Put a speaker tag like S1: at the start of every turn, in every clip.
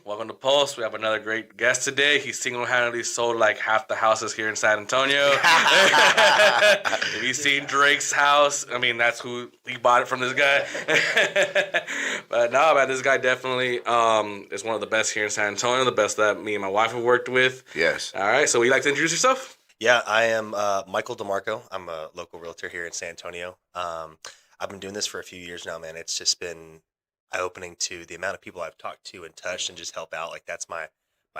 S1: Welcome to Pulse. We have another great guest today. He single-handedly sold like half the houses here in San Antonio. If you've seen Drake's house, I mean, that's who he bought it from, this guy. But no, man, this guy definitely is one of the best here in San Antonio, the best that me and my wife have worked with.
S2: Yes.
S1: All right, so would you like to introduce yourself?
S3: Yeah, I am Michael DiMarco. I'm a local realtor here in San Antonio. I've been doing this for a few years now, man. It's just been eye-opening to the amount of people I've talked to and touched and just help out. Like, that's my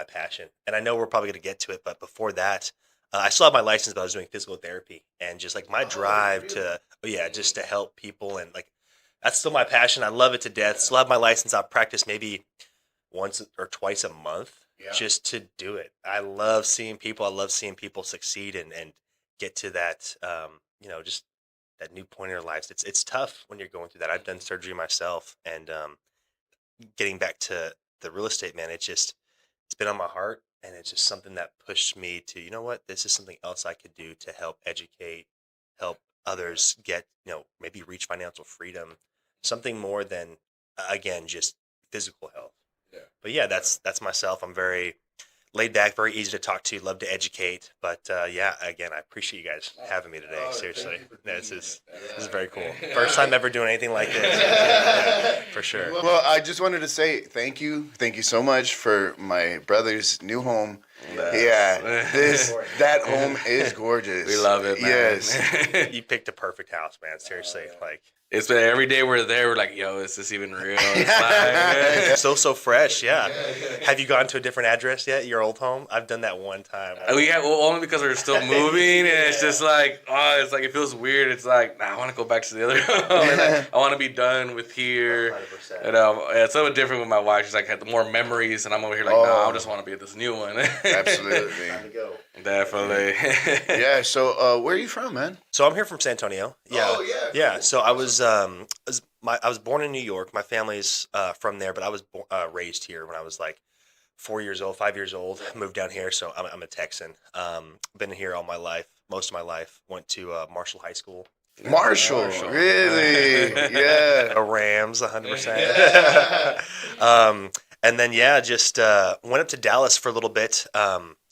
S3: passion. And I know we're probably going to get to it, but before that, I still have my license, but I was doing physical therapy. And just like my drive just to help people. And like, that's still my passion. I love it to death. Still have my license. I'll practice maybe once or twice a month just to do it. I love seeing people. I love seeing people succeed and get to that, just that new point in their lives. It's tough when you're going through that. I've done surgery myself, and getting back to the real estate, man, it's been on my heart, and it's just something that pushed me to, you know what, this is something else I could do to help educate, help others get, maybe reach financial freedom, something more than, again, just physical health. Yeah. But yeah, that's myself. I'm very laid back, very easy to talk to, love to educate. But again, I appreciate you guys having me today. Seriously, this is very cool. First time ever doing anything like this. Yeah, for sure.
S2: Well, I just wanted to say thank you so much for my brother's new home. That home is gorgeous.
S1: We love it, man.
S2: Yes.
S3: You picked a perfect house, man. Seriously, like.
S1: It's been every day we're there, we're like, yo, is this even real? It's like,
S3: so fresh, yeah. Have you gone to a different address yet, your old home? I've done that one time.
S1: Only because we're still moving, and it's just like, it feels weird. It's like, I want to go back to the other home. I want to be done with here. 100%. It's a little different with my wife. She's like, had more memories, and I'm over here like, no, I just want to be at this new one.
S2: Absolutely.
S3: Time to go.
S1: Definitely.
S2: Yeah, so where are you from, man?
S3: So I'm here from San Antonio. Yeah.
S2: Oh, yeah.
S3: Yeah, so I was born in New York. My family's from there, but I was raised here when I was like 5 years old. Moved down here, so I'm a Texan. Been here all my life, most of my life. Went to Marshall High School.
S2: Marshall, really? Yeah.
S3: The Rams, 100%. And then just went up to Dallas for a little bit.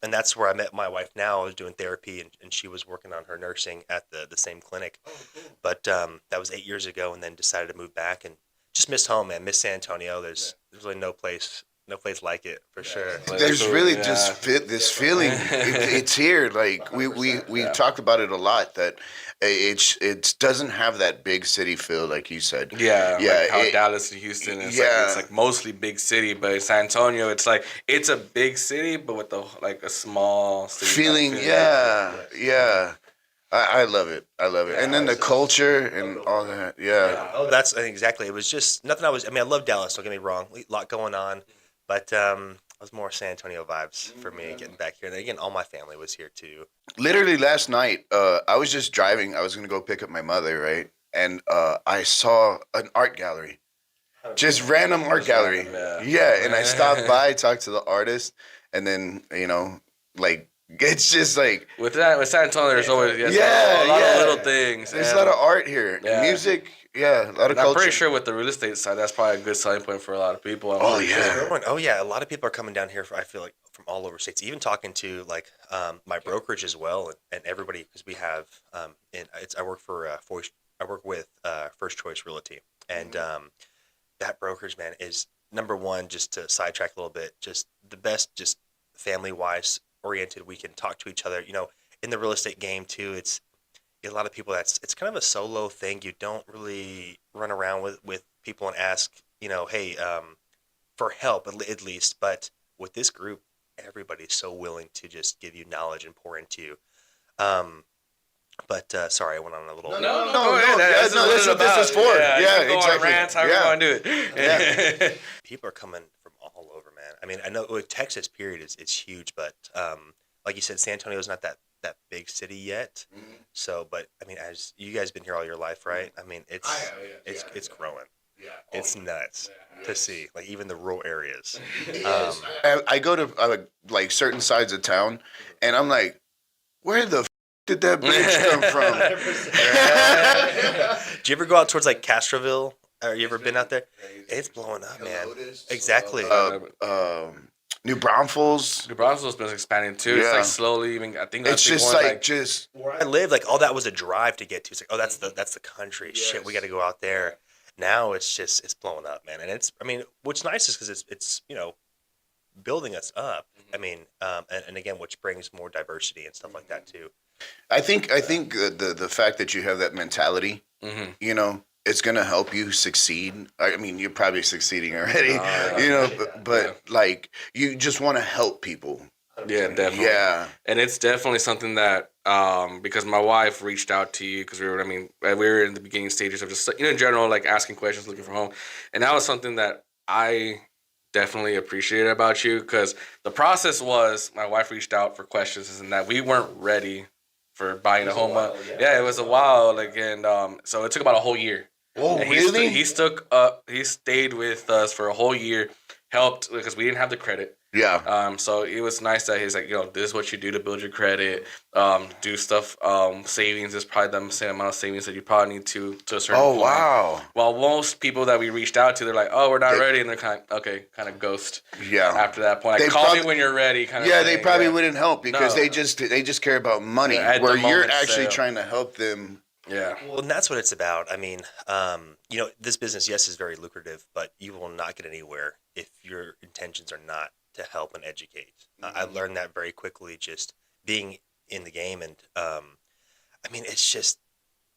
S3: And that's where I met my wife now. I was doing therapy, and she was working on her nursing at the same clinic. Oh, cool. But that was 8 years ago, and then decided to move back and just missed home, man. Miss San Antonio. There's really no place like it, for sure.
S2: There's really just this feeling. It's here. Like we talked about it a lot, that it doesn't have that big city feel, like you said.
S1: Yeah. Like how Dallas and Houston is it's like mostly big city, but in San Antonio it's like it's a big city but with a small city
S2: feeling. Yeah. I love it. And then the culture and all that. Yeah.
S3: Oh, that's exactly. It was just nothing. I love Dallas, don't get me wrong. A lot going on. But it was more San Antonio vibes for me getting back here. And again, all my family was here too.
S2: Literally last night, I was just driving. I was going to go pick up my mother, right? And I saw an art gallery. Just random art gallery. Yeah, and I stopped by, talked to the artist, and then, It's just like
S1: with San Antonio, there's always a lot of little things.
S2: There's a lot of art here, music. Yeah, a lot of culture.
S1: I'm pretty sure with the real estate side, that's probably a good selling point for a lot of people.
S3: Sure. Oh yeah, a lot of people are coming down here. I feel like from all over states. Even talking to like my brokerage as well, and everybody, because we have I work with First Choice Realty, and that brokerage, man, is number one. Just to sidetrack a little bit, just the best, just family wise oriented. We can talk to each other. In the real estate game too, it's a lot of people. It's kind of a solo thing. You don't really run around with people and ask, hey, for help at least. But with this group, everybody's so willing to just give you knowledge and pour into you. But sorry, I went on a little.
S2: No. That's what this is for. Yeah, exactly.
S1: Rants, however you want to do it.
S3: People are coming from all over, man. I mean, I know Texas, period, is huge, but like you said, San Antonio is not that big city yet. Mm-hmm. So, but I mean, as you guys been here all your life, right? I mean, it's growing. Yeah, it's nuts to see, like even the rural areas.
S2: I go to like certain sides of town, and I'm like, where the did that bridge come from?
S3: Do you ever go out towards like Castroville? Or you ever been out there? It's blowing up, man. Exactly.
S2: New Braunfels.
S1: New Braunfels been expanding too. Yeah. It's like slowly. Even I think that's
S2: it's just like just
S3: where I live. Like all that was a drive to get to. It's like, oh, that's the country. Yes. Shit, we got to go out there. Now it's blowing up, man. And what's nice is because it's building us up. I mean, and again, which brings more diversity and stuff like that too.
S2: I think the fact that you have that mentality, it's gonna help you succeed. I mean, you're probably succeeding already, but like you just want to help people.
S1: Yeah, definitely.
S2: Yeah,
S1: and it's definitely something that because my wife reached out to you because we were in the beginning stages of just in general like asking questions, looking for home, and that was something that I definitely appreciated about you because the process was my wife reached out for questions and that we weren't ready for buying a home. Yeah, it was a while, and so it took about a whole year.
S2: Oh, really?
S1: He stayed with us for a whole year, helped because we didn't have the credit.
S2: Yeah.
S1: So it was nice that he's like, this is what you do to build your credit. Do stuff. Savings is probably the same amount of savings that you probably need to a certain point.
S2: Oh, wow.
S1: While most people that we reached out to, they're like, oh, we're not ready. And they're kind of ghost.
S2: Yeah.
S1: After that point, call me when you're ready.
S2: They probably wouldn't help because they just care about money. Where you're actually trying to help them.
S1: Yeah.
S3: Well, and that's what it's about. I mean, this business, yes, is very lucrative, but you will not get anywhere if your intentions are not to help and educate. I learned that very quickly just being in the game. And, it's just,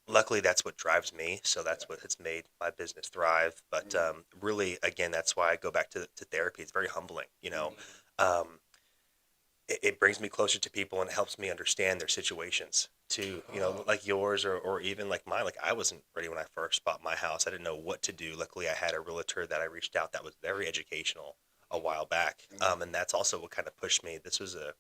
S3: luckily that's what drives me. So that's what has made my business thrive. But really, again, that's why I go back to therapy. It's very humbling, It brings me closer to people and helps me understand their situations too, like yours or even like mine. Like I wasn't ready when I first bought my house. I didn't know what to do. Luckily, I had a realtor that I reached out that was very educational a while back. And that's also what kind of pushed me. This was a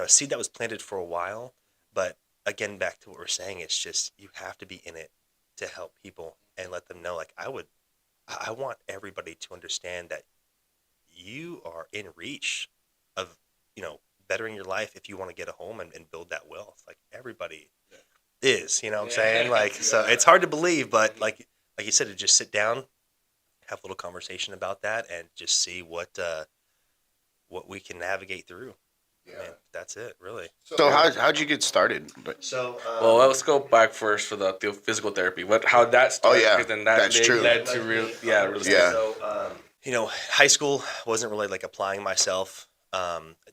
S3: seed that was planted for a while, but again, back to what we're saying, it's just, you have to be in it to help people and let them know, like I want everybody to understand that you are in reach of, bettering your life if you want to get a home and build that wealth. Like everybody is, what I'm saying? Like, so it's hard to believe, but like you said, to just sit down, have a little conversation about that and just see what we can navigate through. Yeah. Man, that's it, really.
S2: So how'd you get started?
S1: Well, let's go back first for the physical therapy. How that started?
S2: Oh yeah,
S1: then
S2: that's true.
S1: Led to real estate.
S2: Yeah.
S3: So, high school wasn't really like applying myself.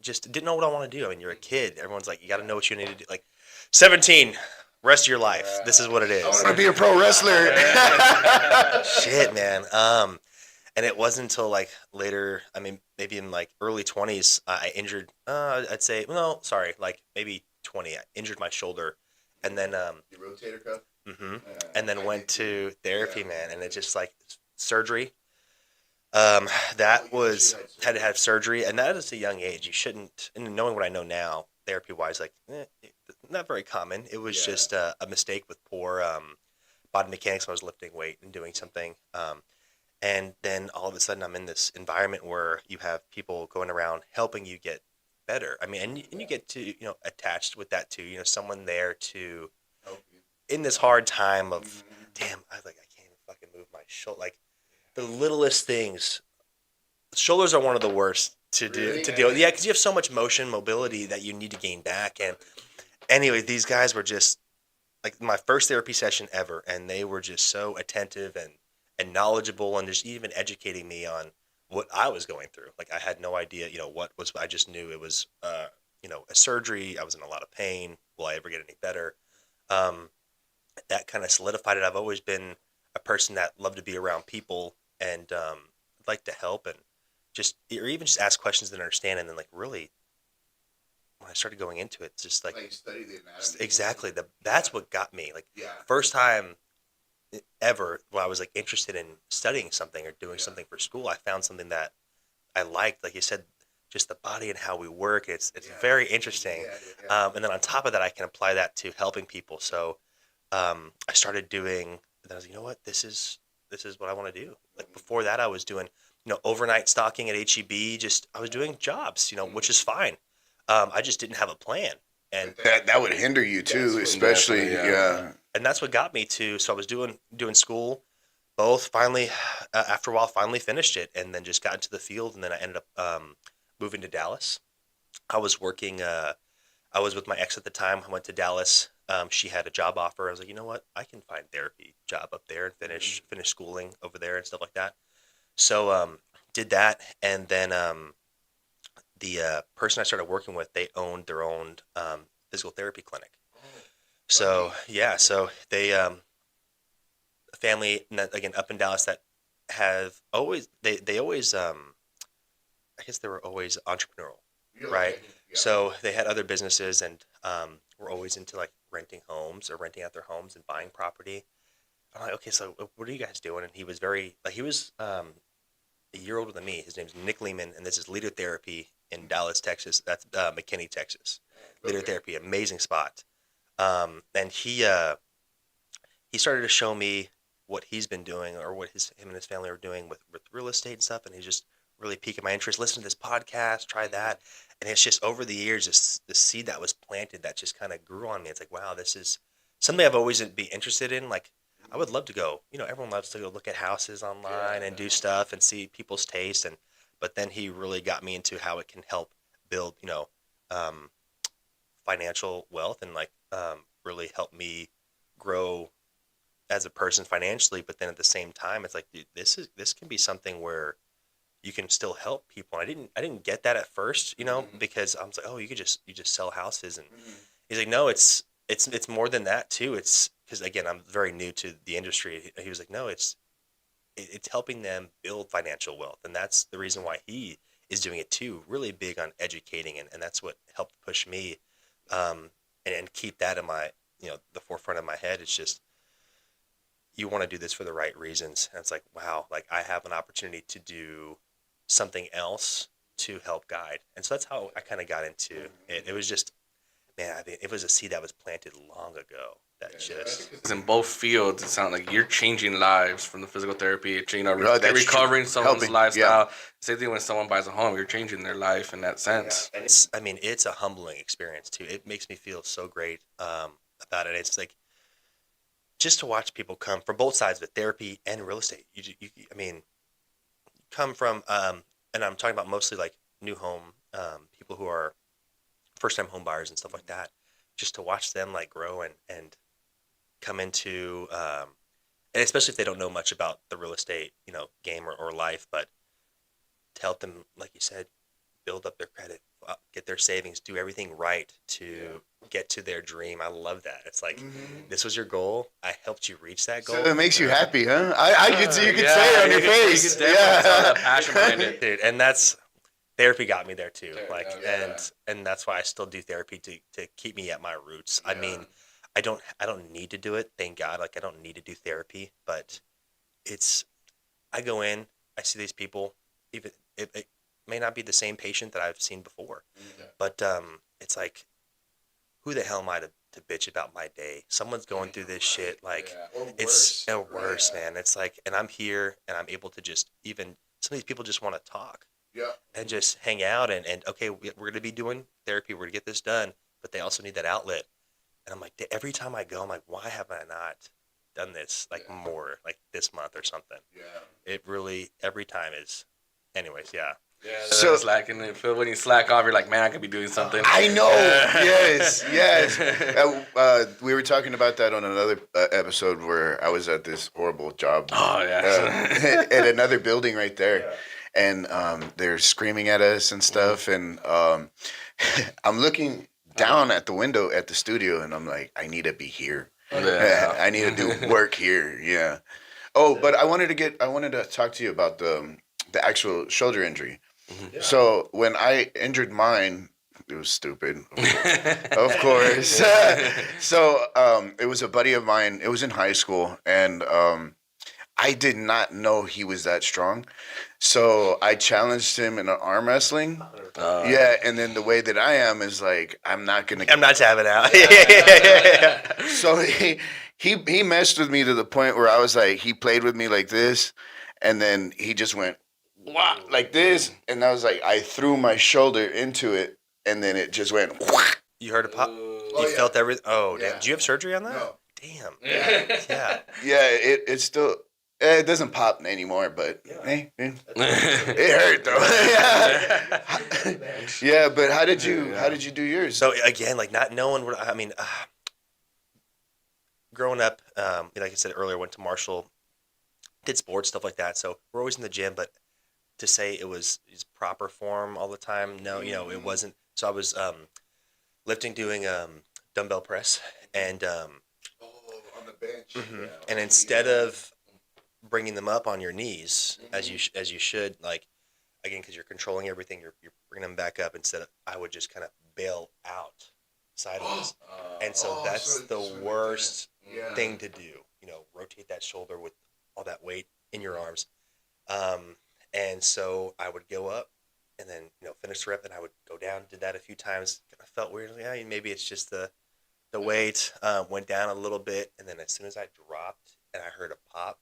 S3: Just didn't know what I want to do. I mean, you're a kid. Everyone's like, you got to know what you need to do. Like, 17, rest of your life. This is what it is.
S2: I want to be a pro wrestler.
S3: Shit, man. And it wasn't until like later, I mean, maybe in like early 20s, I injured, I'd say, like maybe 20. I injured my shoulder. And then,
S2: your rotator cuff?
S3: Mm-hmm. And then went to therapy, man. And it just like surgery. That was, had to have surgery. And that is a young age. You shouldn't, and knowing what I know now, therapy wise, like, not very common. It was just a mistake with poor body mechanics when I was lifting weight and doing something. And then all of a sudden I'm in this environment where you have people going around helping you get better. I mean, and you get to, attached with that too, someone there to, in this hard time of, damn, I was like, I can't even fucking move my shoulder. Like the littlest things, shoulders are one of the worst to deal with. Yeah, because you have so much mobility that you need to gain back. And anyway, these guys were just like my first therapy session ever, and they were just so attentive and knowledgeable, and just even educating me on what I was going through. Like I had no idea, what was. I just knew it was, a surgery. I was in a lot of pain. Will I ever get any better? That kind of solidified it. I've always been a person that loved to be around people and like to help and or even just ask questions and understand. And then like really, when I started going into it, just like
S2: study the anatomy.
S3: Exactly. That's what got me. Like first time ever when I was like interested in studying something or doing something for school, I found something that I liked. Like you said, just the body and how we work. It's very interesting. And then on top of that, I can apply that to helping people. So I started doing. Then I was like, you know what? This is what I want to do. Like before that, I was doing overnight stocking at HEB. I was doing jobs, which is fine. I just didn't have a plan, and
S2: that would hinder you too, especially
S3: And that's what got me to. So I was doing school, both. Finally, after a while, finally finished it, and then just got into the field. And then I ended up moving to Dallas. I was working. I was with my ex at the time. I went to Dallas. She had a job offer. I was like, you know what? I can find therapy job up there and finish schooling over there and stuff like that. So did that, and then the person I started working with, they owned their own physical therapy clinic. So so they a family again up in Dallas that have always they always I guess they were always entrepreneurial, right? Yeah. So they had other businesses and were always into like renting homes or renting out their homes and buying property. I'm like, okay, so what are you guys doing? And he was he was a year older than me. His name's Nick Lehman, and this is Leader Therapy in Dallas, Texas. That's McKinney, Texas. Leader Therapy, amazing spot. And he started to show me what he's been doing or what him and his family are doing with real estate and stuff. And he just really piqued my interest. Listen to this podcast, try that. And it's just over the years, the seed that was planted that just kind of grew on me. It's like, wow, this is something I've always been interested in. Like, I would love to go, everyone loves to go look at houses online and do stuff and see people's taste. But then he really got me into how it can help build, financial wealth and really help me grow as a person financially. But then at the same time, it's like, dude, this can be something where you can still help people. And I didn't get that at first, because I was like, oh, you just sell houses. And he's like, no, it's more than that too. It's because again, I'm very new to the industry. He was like, no, it's helping them build financial wealth. And that's the reason why he is doing it too, really big on educating. And that's what helped push me and keep that in my, the forefront of my head. It's just, you want to do this for the right reasons. And it's like, wow, like I have an opportunity to do something else to help guide. And so that's how I kind of got into it. It was just, man, I mean, it was a seed that was planted long ago. That just
S1: in both fields, it sounds like you're changing lives from the physical therapy. You're recovering someone's lifestyle. Same thing when someone buys a home, you're changing their life in that sense.
S3: And it's a humbling experience too. It makes me feel so great about it. It's like just to watch people come from both sides of it, therapy and real estate. Come from, and I'm talking about mostly like new home people who are first-time home buyers and stuff like that. Just to watch them like grow and come into, and especially if they don't know much about the real estate, game or life, but to help them, like you said, build up their credit, get their savings, do everything right to get to their dream. I love that. It's like, this was your goal. I helped you reach that goal.
S2: So it makes you happy, huh? I could see, you could say it on your face.
S1: You can passion behind it.
S3: Dude, and that's, therapy got me there too. And that's why I still do therapy to keep me at my roots. I mean, I don't need to do it. Thank God. Like I don't need to do therapy, but I go in, I see these people, even it may not be the same patient that I've seen before, but it's like, who the hell am I to bitch about my day? Someone's going through this shit. Like it's worse, man. It's like, and I'm here and I'm able to just some of these people just want to talk. and just hang out and okay, we're going to be doing therapy. We're going to get this done, but they also need that outlet. And I'm like, every time I go, I'm like, why have I not done this like more like this month or something? Yeah. It really every time is. Anyways, yeah.
S1: Yeah, so slacking. When you slack off, you're like, man, I could be doing something.
S2: I know. Yes. We were talking about that on another episode where I was at this horrible job.
S1: Oh yeah.
S2: At another building right there, and they're screaming at us and stuff, and I'm looking down at the window at the studio, and I'm like, I need to be here. Yeah. I need to do work here. Yeah. Oh, but I wanted to talk to you about the actual shoulder injury. Mm-hmm. Yeah. So when I injured mine, it was stupid, of course. So it was a buddy of mine. It was in high school, and I did not know he was that strong. So I challenged him in an arm wrestling. Yeah, and then the way that I am is like, I'm not
S3: tapping out.
S2: So he messed with me to the point where I was like, he played with me like this, and then he just went like this, and I was like, I threw my shoulder into it, and then it just went.
S3: You heard a pop? You felt everything? Oh, damn. Did you have surgery on that? No. Damn. Yeah.
S2: Yeah, it's still. It doesn't pop anymore, but hey, it hurt though. Yeah, but how did you do yours?
S3: So again, like not knowing what I mean. Growing up, like I said earlier, went to Marshall, did sports stuff like that. So we're always in the gym, but to say it was proper form all the time, no, it wasn't. So I was lifting, doing dumbbell press, and
S2: on the bench.
S3: Mm-hmm. And instead of bringing them up on your knees as you should, like again, because you're controlling everything, you're bringing them back up. Instead of, I would just kind of bail out sideways, and so that's the worst thing to do. Rotate that shoulder with all that weight in your arms. And so I would go up and then, finish the rep, and I would go down, did that a few times. I felt weird. Yeah, maybe it's just the weight went down a little bit. And then as soon as I dropped and I heard a pop,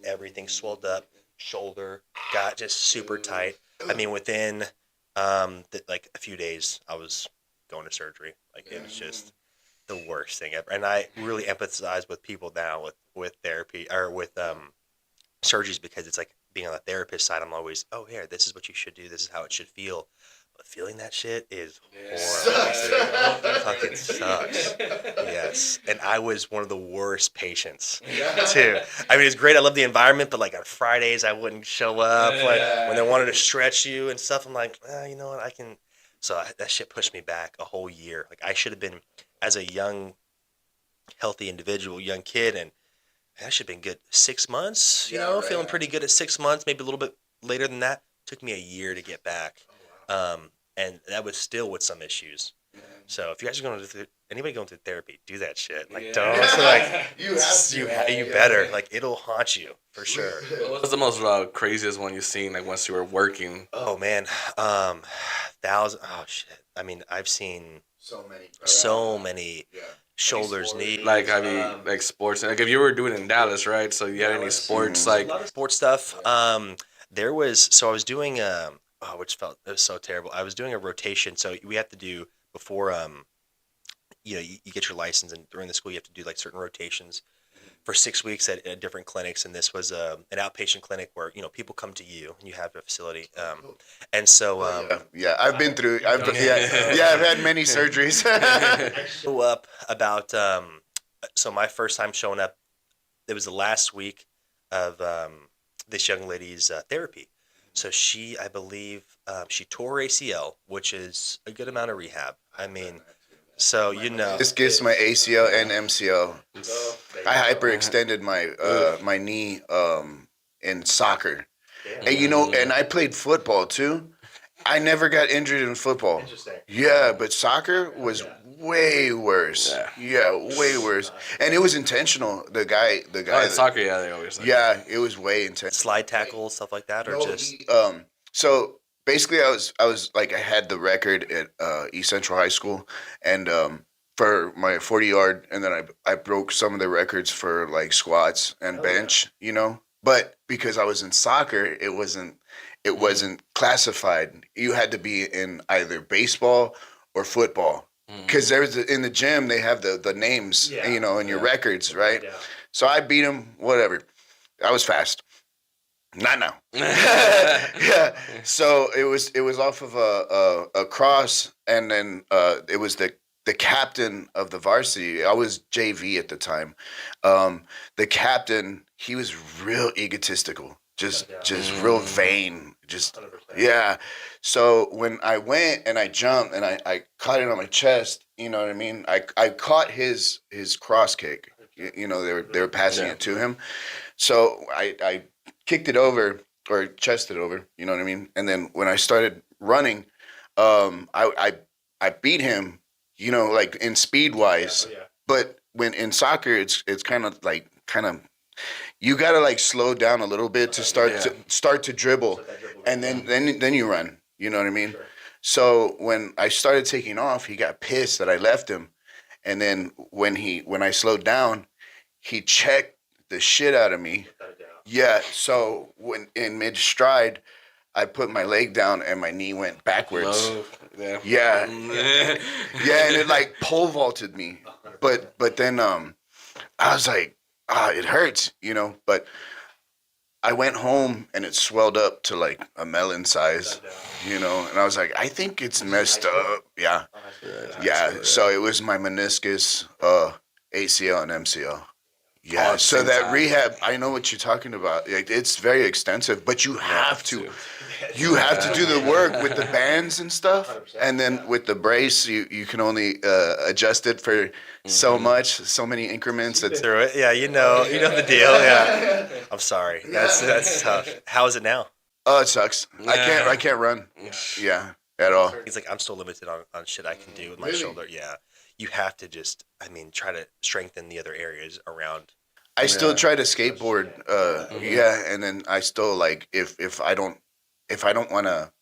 S3: everything swelled up, shoulder got just super tight. I mean, within like a few days, I was going to surgery. Like it was just the worst thing ever. And I really empathize with people now with therapy or with surgeries, because it's like, being on the therapist side, I'm always, this is what you should do. This is how it should feel. But feeling that shit is horrible. It fucking sucks. Yes. And I was one of the worst patients, too. I mean, it's great. I love the environment, but like on Fridays, I wouldn't show up. Like when they wanted to stretch you and stuff, I'm like, you know what, I can. So that shit pushed me back a whole year. Like I should have been, as a young, healthy individual, young kid, and that should have been good 6 months, feeling pretty good at 6 months, maybe a little bit later than that. Took me a year to get back. And that was still with some issues. So if you guys are anybody going through therapy, do that shit. Like, don't, like, you better. Like, it'll haunt you for sure.
S1: What was the most craziest one you've seen, like, once you were working?
S3: Oh, man. Shit. I mean, I've seen so many. Shoulders, knees.
S1: Like, I mean, like sports. Like, if you were doing it in Dallas, right? So you had any sports, like
S3: sports stuff? I was doing which it was so terrible. I was doing a rotation. So we have to do before you get your license, and during the school you have to do like certain rotations for 6 weeks at different clinics. And this was an outpatient clinic where people come to you and you have a facility. And so
S2: I've been through. I've had many surgeries.
S3: Grew up about so my first time showing up, it was the last week of this young lady's therapy. So I believe she tore her ACL, which is a good amount of rehab. I mean, so
S2: this gets my ACL and MCL. I hyperextended my knee in soccer, and I played football too. I never got injured in football.
S3: Interesting.
S2: Yeah, but soccer was way worse. Yeah, way worse. And it was intentional. The guy.
S1: Soccer, they always.
S2: Yeah, it was way intense.
S3: Slide tackle, stuff like that, or just.
S2: So basically, I was like, I had the record at East Central High School, and for my 40-yard, and then I broke some of the records for like squats and bench. But because I was in soccer, it wasn't it wasn't classified. You had to be in either baseball or football. Because in the gym, they have the names, you know, in your records, right? Yeah. So I beat him, whatever. I was fast. Not now. Yeah. So it was off of a cross, and then it was the captain of the varsity. I was JV at the time. The captain, he was real egotistical, just real vain, just 100%. Yeah. So when I went and I jumped and I caught it on my chest, you know what I mean? I caught his cross kick. You know, they were passing it to him. So I kicked it over or chested over, you know what I mean? And then when I started running, I beat him, you know, like in speed wise. Yeah. But when in soccer, it's kind of you gotta like slow down a little bit to start to dribble, and then you run. You know what I mean? Sure. So when I started taking off, he got pissed that I left him, and then when I slowed down, he checked the shit out of me. Yeah. So when in mid stride, I put my leg down and my knee went backwards. Yeah. Yeah. Yeah, and it like pole vaulted me. But then I was like, it hurts, you know. But I went home and it swelled up to like a melon size, you know. And I was like, I think it's messed up. Yeah. Yeah. So it was my meniscus, ACL, and MCL. Yeah, so that rehab, I know what you're talking about. Like, it's very extensive, but you have to do the work with the bands and stuff, 100%. And then with the brace, you can only adjust it for so many increments.
S3: Through it, yeah, you know the deal. Yeah, I'm sorry, that's tough. How is it now?
S2: Oh, it sucks. I can't run. Yeah, at all.
S3: He's like, I'm still limited on shit I can do with my shoulder. Yeah. You have to just, try to strengthen the other areas around.
S2: I still try to skateboard, yeah, and then I still like if I don't want to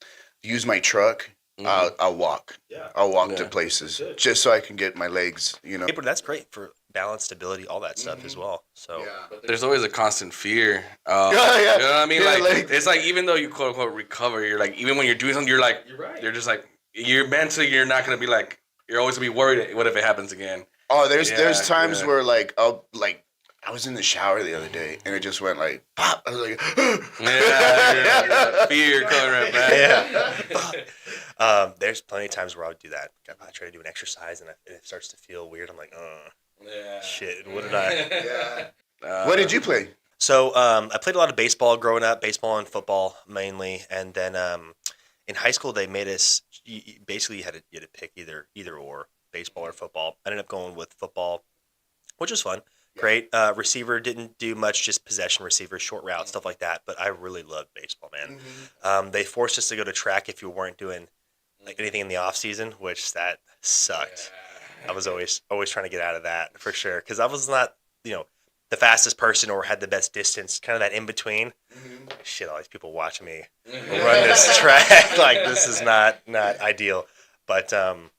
S2: use my truck, I'll walk. Yeah. I'll walk to places just so I can get my legs, you know.
S3: Hey, but that's great for balance, stability, all that stuff as well. So
S1: there's always a constant fear. You know what I mean? Yeah, like it's like even though you quote unquote recover, you're like even when you're doing something, you're like you're just like you're mentally you're not gonna be like. You're always gonna be worried. What if it happens again?
S2: Oh, there's times where like I was in the shower the other day and it just went like pop. I was like,
S1: fear coming right back.
S3: Yeah. There's plenty of times where I would do that. I try to do an exercise and it starts to feel weird. I'm like, shit. What did I?
S2: What did you play?
S3: So I played a lot of baseball growing up, baseball and football mainly, and then in high school they made us. Basically, you had to pick either or, baseball or football. I ended up going with football, which was fun. Yeah. Great. Receiver, didn't do much, just possession receiver, short route, stuff like that. But I really loved baseball, man. Mm-hmm. They forced us to go to track if you weren't doing like anything in the off season, which that sucked. Yeah. I was always trying to get out of that for sure because I was not the fastest person or had the best distance, kind of that in between. Mm-hmm. Shit, all these people watching me run this track, like this is not ideal. But and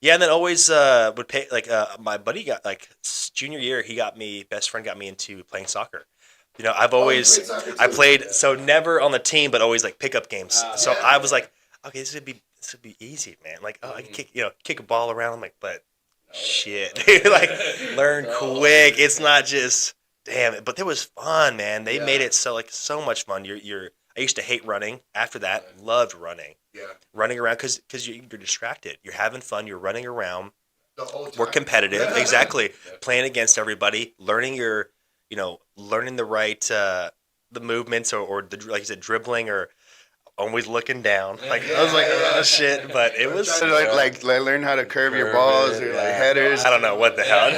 S3: then always would pay my buddy got like junior year, best friend got me into playing soccer. You know, I played so never on the team, but always like pickup games. So I was like, okay, this would be easy, man. Like, I can kick a ball around. I'm like, but shit, like learn quick. It's not just. Damn it! But it was fun, man. They made it so much fun. I used to hate running. After that, loved running. Yeah, running around because you're distracted. You're having fun. You're running around. The whole time. We're competitive, exactly. Playing against everybody, learning learning the right the movements or the like you said, dribbling or always looking down. Like I was like, oh shit! But it was
S2: like learn how to curve your balls or like headers.
S3: I don't know what the hell.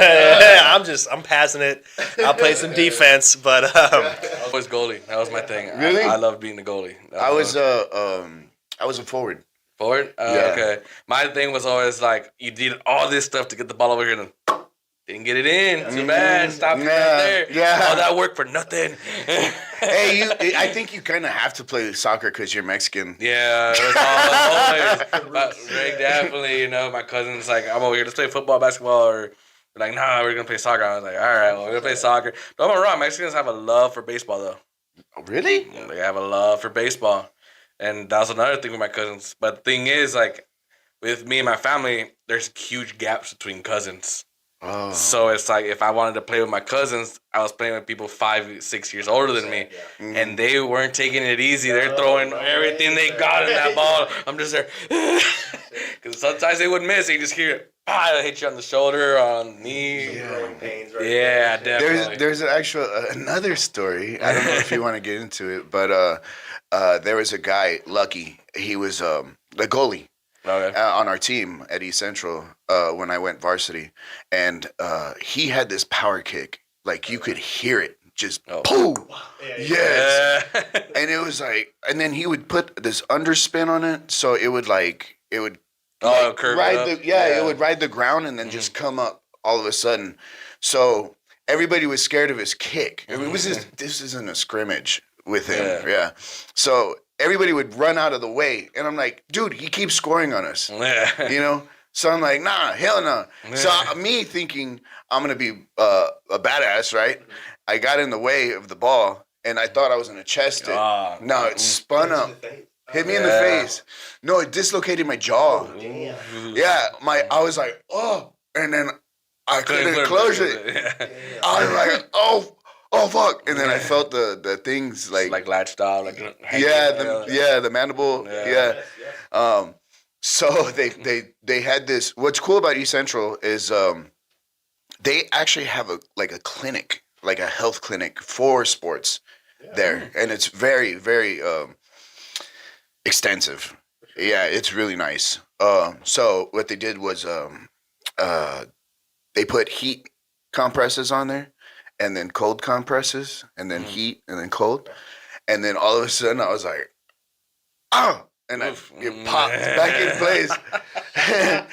S3: I'm passing it. I'll play some defense, but
S1: I was goalie. That was my thing.
S2: Really?
S1: I loved being the goalie.
S2: I was a forward.
S1: Forward? Okay. My thing was always like you did all this stuff to get the ball over here and didn't get it in. Too bad. Stop it right there. Yeah. All that work for nothing.
S2: Hey, I think you kind of have to play soccer because you're Mexican.
S1: Yeah, that's always. Greg definitely, my cousin's like, I'm over here, let's play football, basketball, or they're like, nah, we're going to play soccer. I was like, all right, well, we're going to play soccer. Don't get me wrong, Mexicans have a love for baseball, though.
S2: Really?
S1: They have a love for baseball. And that was another thing with my cousins. But the thing is, like, with me and my family, there's huge gaps between cousins.
S2: Oh.
S1: So it's like if I wanted to play with my cousins, I was playing with people 5, 6 years older than me, and they weren't taking it easy. They're throwing everything they got in that ball. I'm just there, because sometimes they would miss. You just hear it, hit you on the shoulder, on the knee. Yeah, definitely.
S2: There's an actual another story. I don't know if you want to get into it, but there was a guy, Lucky. He was the goalie.
S1: Okay.
S2: On our team at East Central when I went varsity, and he had this power kick, like you could hear it, just boom, yes, and it was like, and then he would put this underspin on it, so it would
S1: Curve
S2: ride
S1: it up.
S2: it would ride the ground and then just come up all of a sudden. So everybody was scared of his kick. I mean, this isn't a scrimmage with him, yeah. So everybody would run out of the way, and I'm like, dude, he keeps scoring on us, you know. So I'm like, nah, hell no. So me thinking I'm gonna be a badass, right? I got in the way of the ball, and I thought I was gonna chest it. No, it spun up, hit me in the face. No, it dislocated my jaw. Yeah, I was like, oh, and then I couldn't close it. I was like, oh fuck! And then I felt the things like
S1: latched out, like
S2: the mandible, so they had this. What's cool about East Central is they actually have a clinic, like a health clinic for sports there, and it's very very extensive. Yeah, it's really nice. So what they did was they put heat compresses on there, and then cold compresses, and then heat, and then cold. And then all of a sudden, I was like, oh! And it popped back in place.
S1: I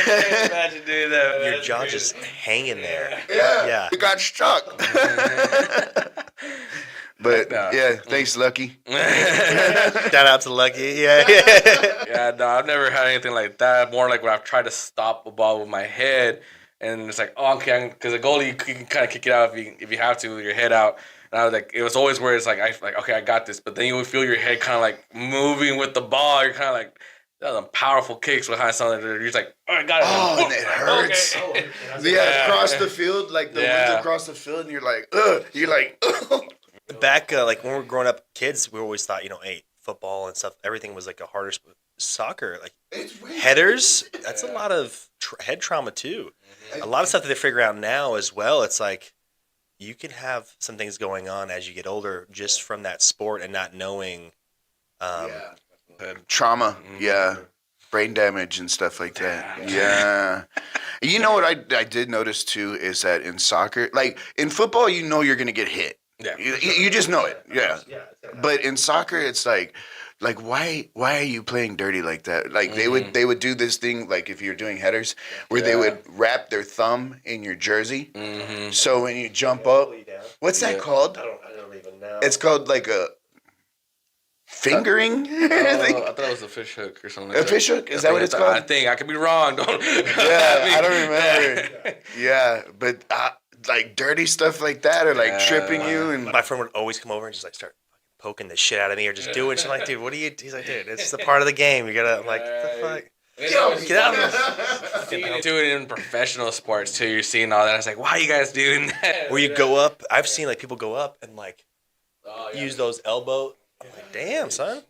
S1: can't imagine doing that.
S3: Your jaw just hanging there.
S2: Yeah. It got stuck. But, thanks, Lucky.
S3: Shout out to Lucky. Yeah.
S1: Yeah, no, I've never had anything like that. More like when I've tried to stop a ball with my head, and it's like, oh, okay, because a goalie, you can kind of kick it out if you have to with your head out. And I was like, it was always where it's like, okay, I got this. But then you would feel your head kind of like moving with the ball. You're kind of like, that's some powerful kicks behind something. You're just like, oh, I got it.
S2: Oh, and it hurts.
S1: Okay.
S2: Across the field, like the ones across the field, and you're like, ugh. You're like, ugh.
S3: Back, like when we were growing up kids, we always thought, hey, football and stuff, everything was like a harder sport. Soccer, like headers, that's a lot of head trauma too. A lot of stuff that they figure out now as well. It's like you can have some things going on as you get older just from that sport and not knowing
S2: trauma, brain damage and stuff like that. Yeah. You know what I did notice too is that in soccer, like in football, you're gonna get hit. Yeah, you just know it. Yeah, but in soccer, it's like why are you playing dirty like that? Like they would do this thing, like if you're doing headers, where they would wrap their thumb in your jersey. So when you jump up, what's that called?
S3: I don't even know.
S2: It's called like a fingering.
S1: I thought it was a fish hook or something.
S2: A fish hook? Is that what it's called?
S1: I think I could be wrong.
S2: I don't remember. Yeah, but. Like dirty stuff like that, or like tripping you, and
S3: my friend would always come over and just like start poking the shit out of me, or just doing shit. Like, dude, what are you? He's like, dude, it's the part of the game. You gotta, I'm like, what the fuck? Get out of this.
S1: You do it in professional sports too. You're seeing all that. It's like, why are you guys doing that?
S3: Where you go up, I've seen like people go up and like use those elbow. I'm like, damn, son.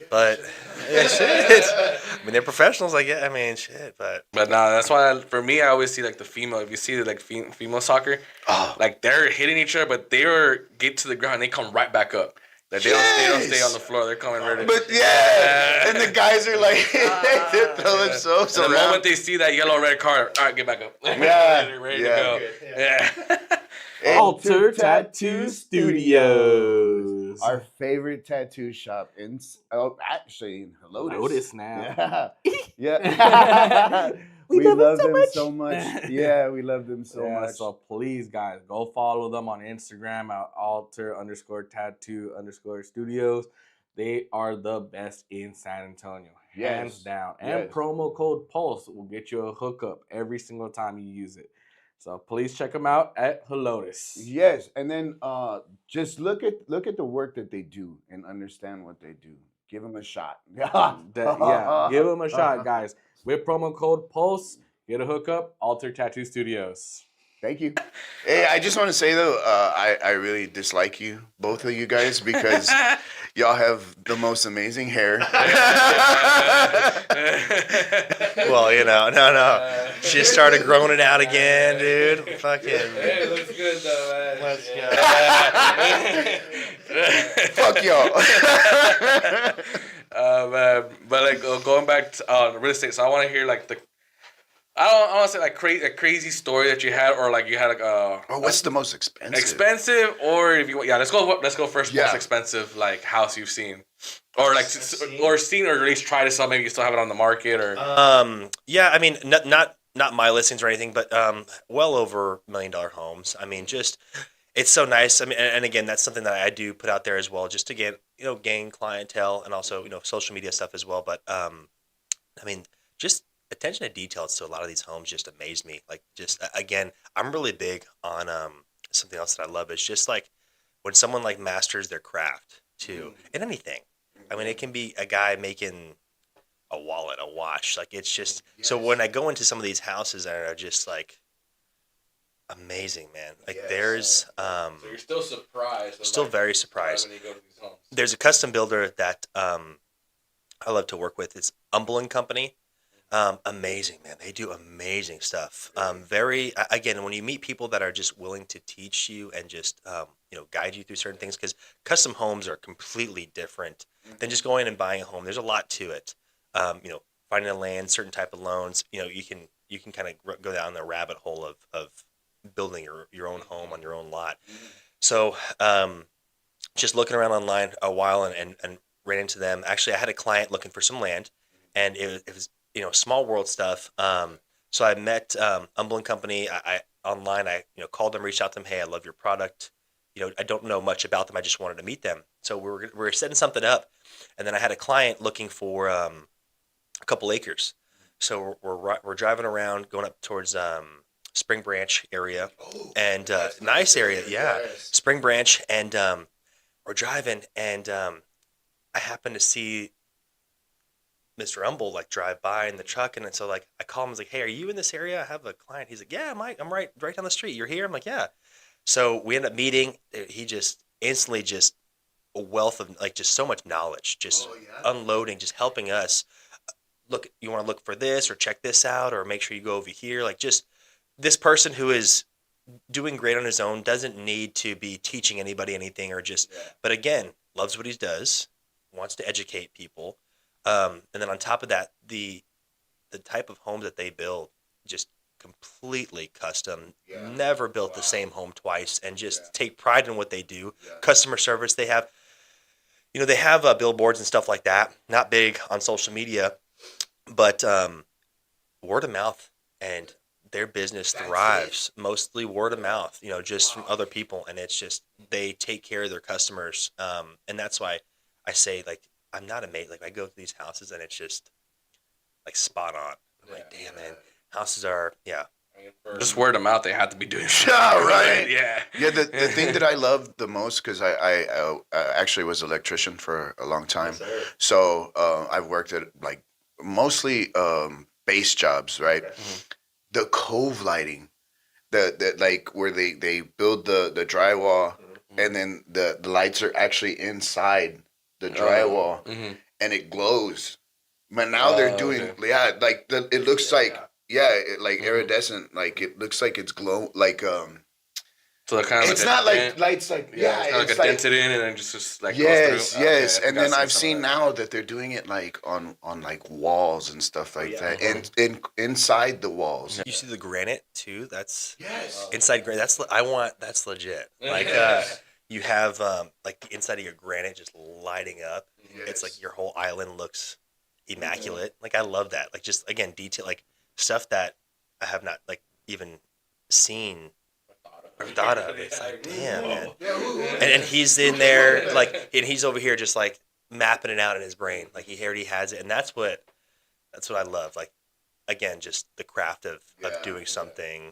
S3: But shit. I mean, they're professionals. Like, yeah, I mean, shit. But
S1: no, that's why for me, I always see like the female. If you see like female soccer, like they're hitting each other, but they get to the ground and they come right back up. Like they don't stay on the floor. They're coming right.
S2: But and the guys are like they throw themselves around.
S1: The moment they see that yellow red card, all right, get back up.
S2: Yeah,
S1: ready to go. Yeah.
S4: Alter Tattoo Studios.
S2: Our favorite tattoo shop in actually in
S4: Helotes now.
S2: Yeah. We love them so much. Yeah, we love them so much.
S4: So please, guys, go follow them on Instagram at alter_tattoo_studios. They are the best in San Antonio, hands down. And promo code PULSE will get you a hookup every single time you use it. So please check them out at Helotes.
S2: Yes, and then just look at the work that they do and understand what they do. Give him a shot.
S4: Yeah, give him a shot, guys. With promo code Pulse, get a hookup. Alter Tattoo Studios.
S2: Thank you. Hey, I just want to say though, I really dislike you, both of you guys, because y'all have the most amazing hair.
S3: Well, no. She started growing it out again, dude. Fucking.
S1: Hey, it looks good though, man.
S3: Let's go.
S2: Fuck y'all.
S1: Man, but like going back to real estate, so I want to hear like I don't want to say like a crazy story that you had, or like you had like
S2: what's the most expensive?
S1: Expensive, or if you want, yeah, let's go first.
S2: Yeah.
S1: Most expensive like house you've seen, or like or seen, or at least try to sell. Maybe you still have it on the market, or
S3: yeah, I mean, not my listings or anything, but well over $1 million homes. I mean, just it's so nice. I mean, and again, that's something that I do put out there as well, just to get gain clientele and also social media stuff as well. But I mean, just attention to details to a lot of these homes just amaze me. Like, just again, I'm really big on something else that I love is just like when someone like masters their craft too, in anything. I mean, it can be a guy making a wallet, a watch. Like, it's just so when I go into some of these houses that are just like amazing, man. Like there's
S1: so you're still surprised.
S3: Still very surprised.
S1: When you go to these homes.
S3: There's a custom builder that I love to work with. It's Umble & Company. Amazing, man. They do amazing stuff. Very again, when you meet people that are just willing to teach you and just guide you through certain things, because custom homes are completely different than just going and buying a home. There's a lot to it. Finding a land, certain type of loans. You can kind of go down the rabbit hole of building your own home on your own lot. So just looking around online a while and ran into them. Actually, I had a client looking for some land, and it was small world stuff. So I met Umble & Company. I online. I called them, reached out to them. Hey, I love your product. I don't know much about them. I just wanted to meet them. So we were setting something up, and then I had a client looking for a couple acres. So we're driving around, going up towards Spring Branch area, and nice area, yeah, Spring Branch, and we're driving, and I happened to see Mr. Umble drive by in the truck, and so I call him. I was like, "Hey, are you in this area? I have a client." He's like, "Yeah, Mike, I'm right down the street. You're here?" I'm like, "Yeah." So we end up meeting. He just instantly just a wealth of just so much knowledge, just unloading, just helping us. Look, you want to look for this or check this out or make sure you go over here. Just this person who is doing great on his own doesn't need to be teaching anybody anything or just, but again, loves what he does, wants to educate people. And then on top of that, the type of homes that they build, just completely custom, never built the same home twice, and just take pride in what they do. Customer service, they have, they have billboards and stuff like that. Not big on social media, but word of mouth, and their business thrives mostly word of mouth, just from other people. And it's just, they take care of their customers. And that's why I say, I'm not amazed. I go to these houses and it's just spot on. I'm like, damn, man, houses are,
S1: just word of mouth. They have to be doing shit.
S2: Yeah, right.
S1: Yeah.
S2: The thing that I love the most, because I actually was an electrician for a long time.
S3: Yes,
S2: So I've worked at mostly base jobs, right?
S3: Mm-hmm.
S2: The cove lighting, the where they build the drywall, and then the lights are actually inside the drywall, and it glows. But now they're doing it looks iridescent, it looks like it's glow
S1: So kind of
S2: it's not lights
S1: it's kind of a dented in and then just goes through.
S2: Yes.
S1: Okay,
S2: And then I've seen now that they're doing it on walls and stuff like that, and inside the walls.
S3: You see the granite too? That's
S2: Yes.
S3: inside granite. That's legit. You have the inside of your granite just lighting up.
S2: Yes.
S3: It's your whole island looks immaculate. I love that. Just again, detail, stuff that I have not even seen or thought of. It's damn, man. And he's in there and he's over here just mapping it out in his brain. He already has it, and that's what I love. Again, just the craft of doing something.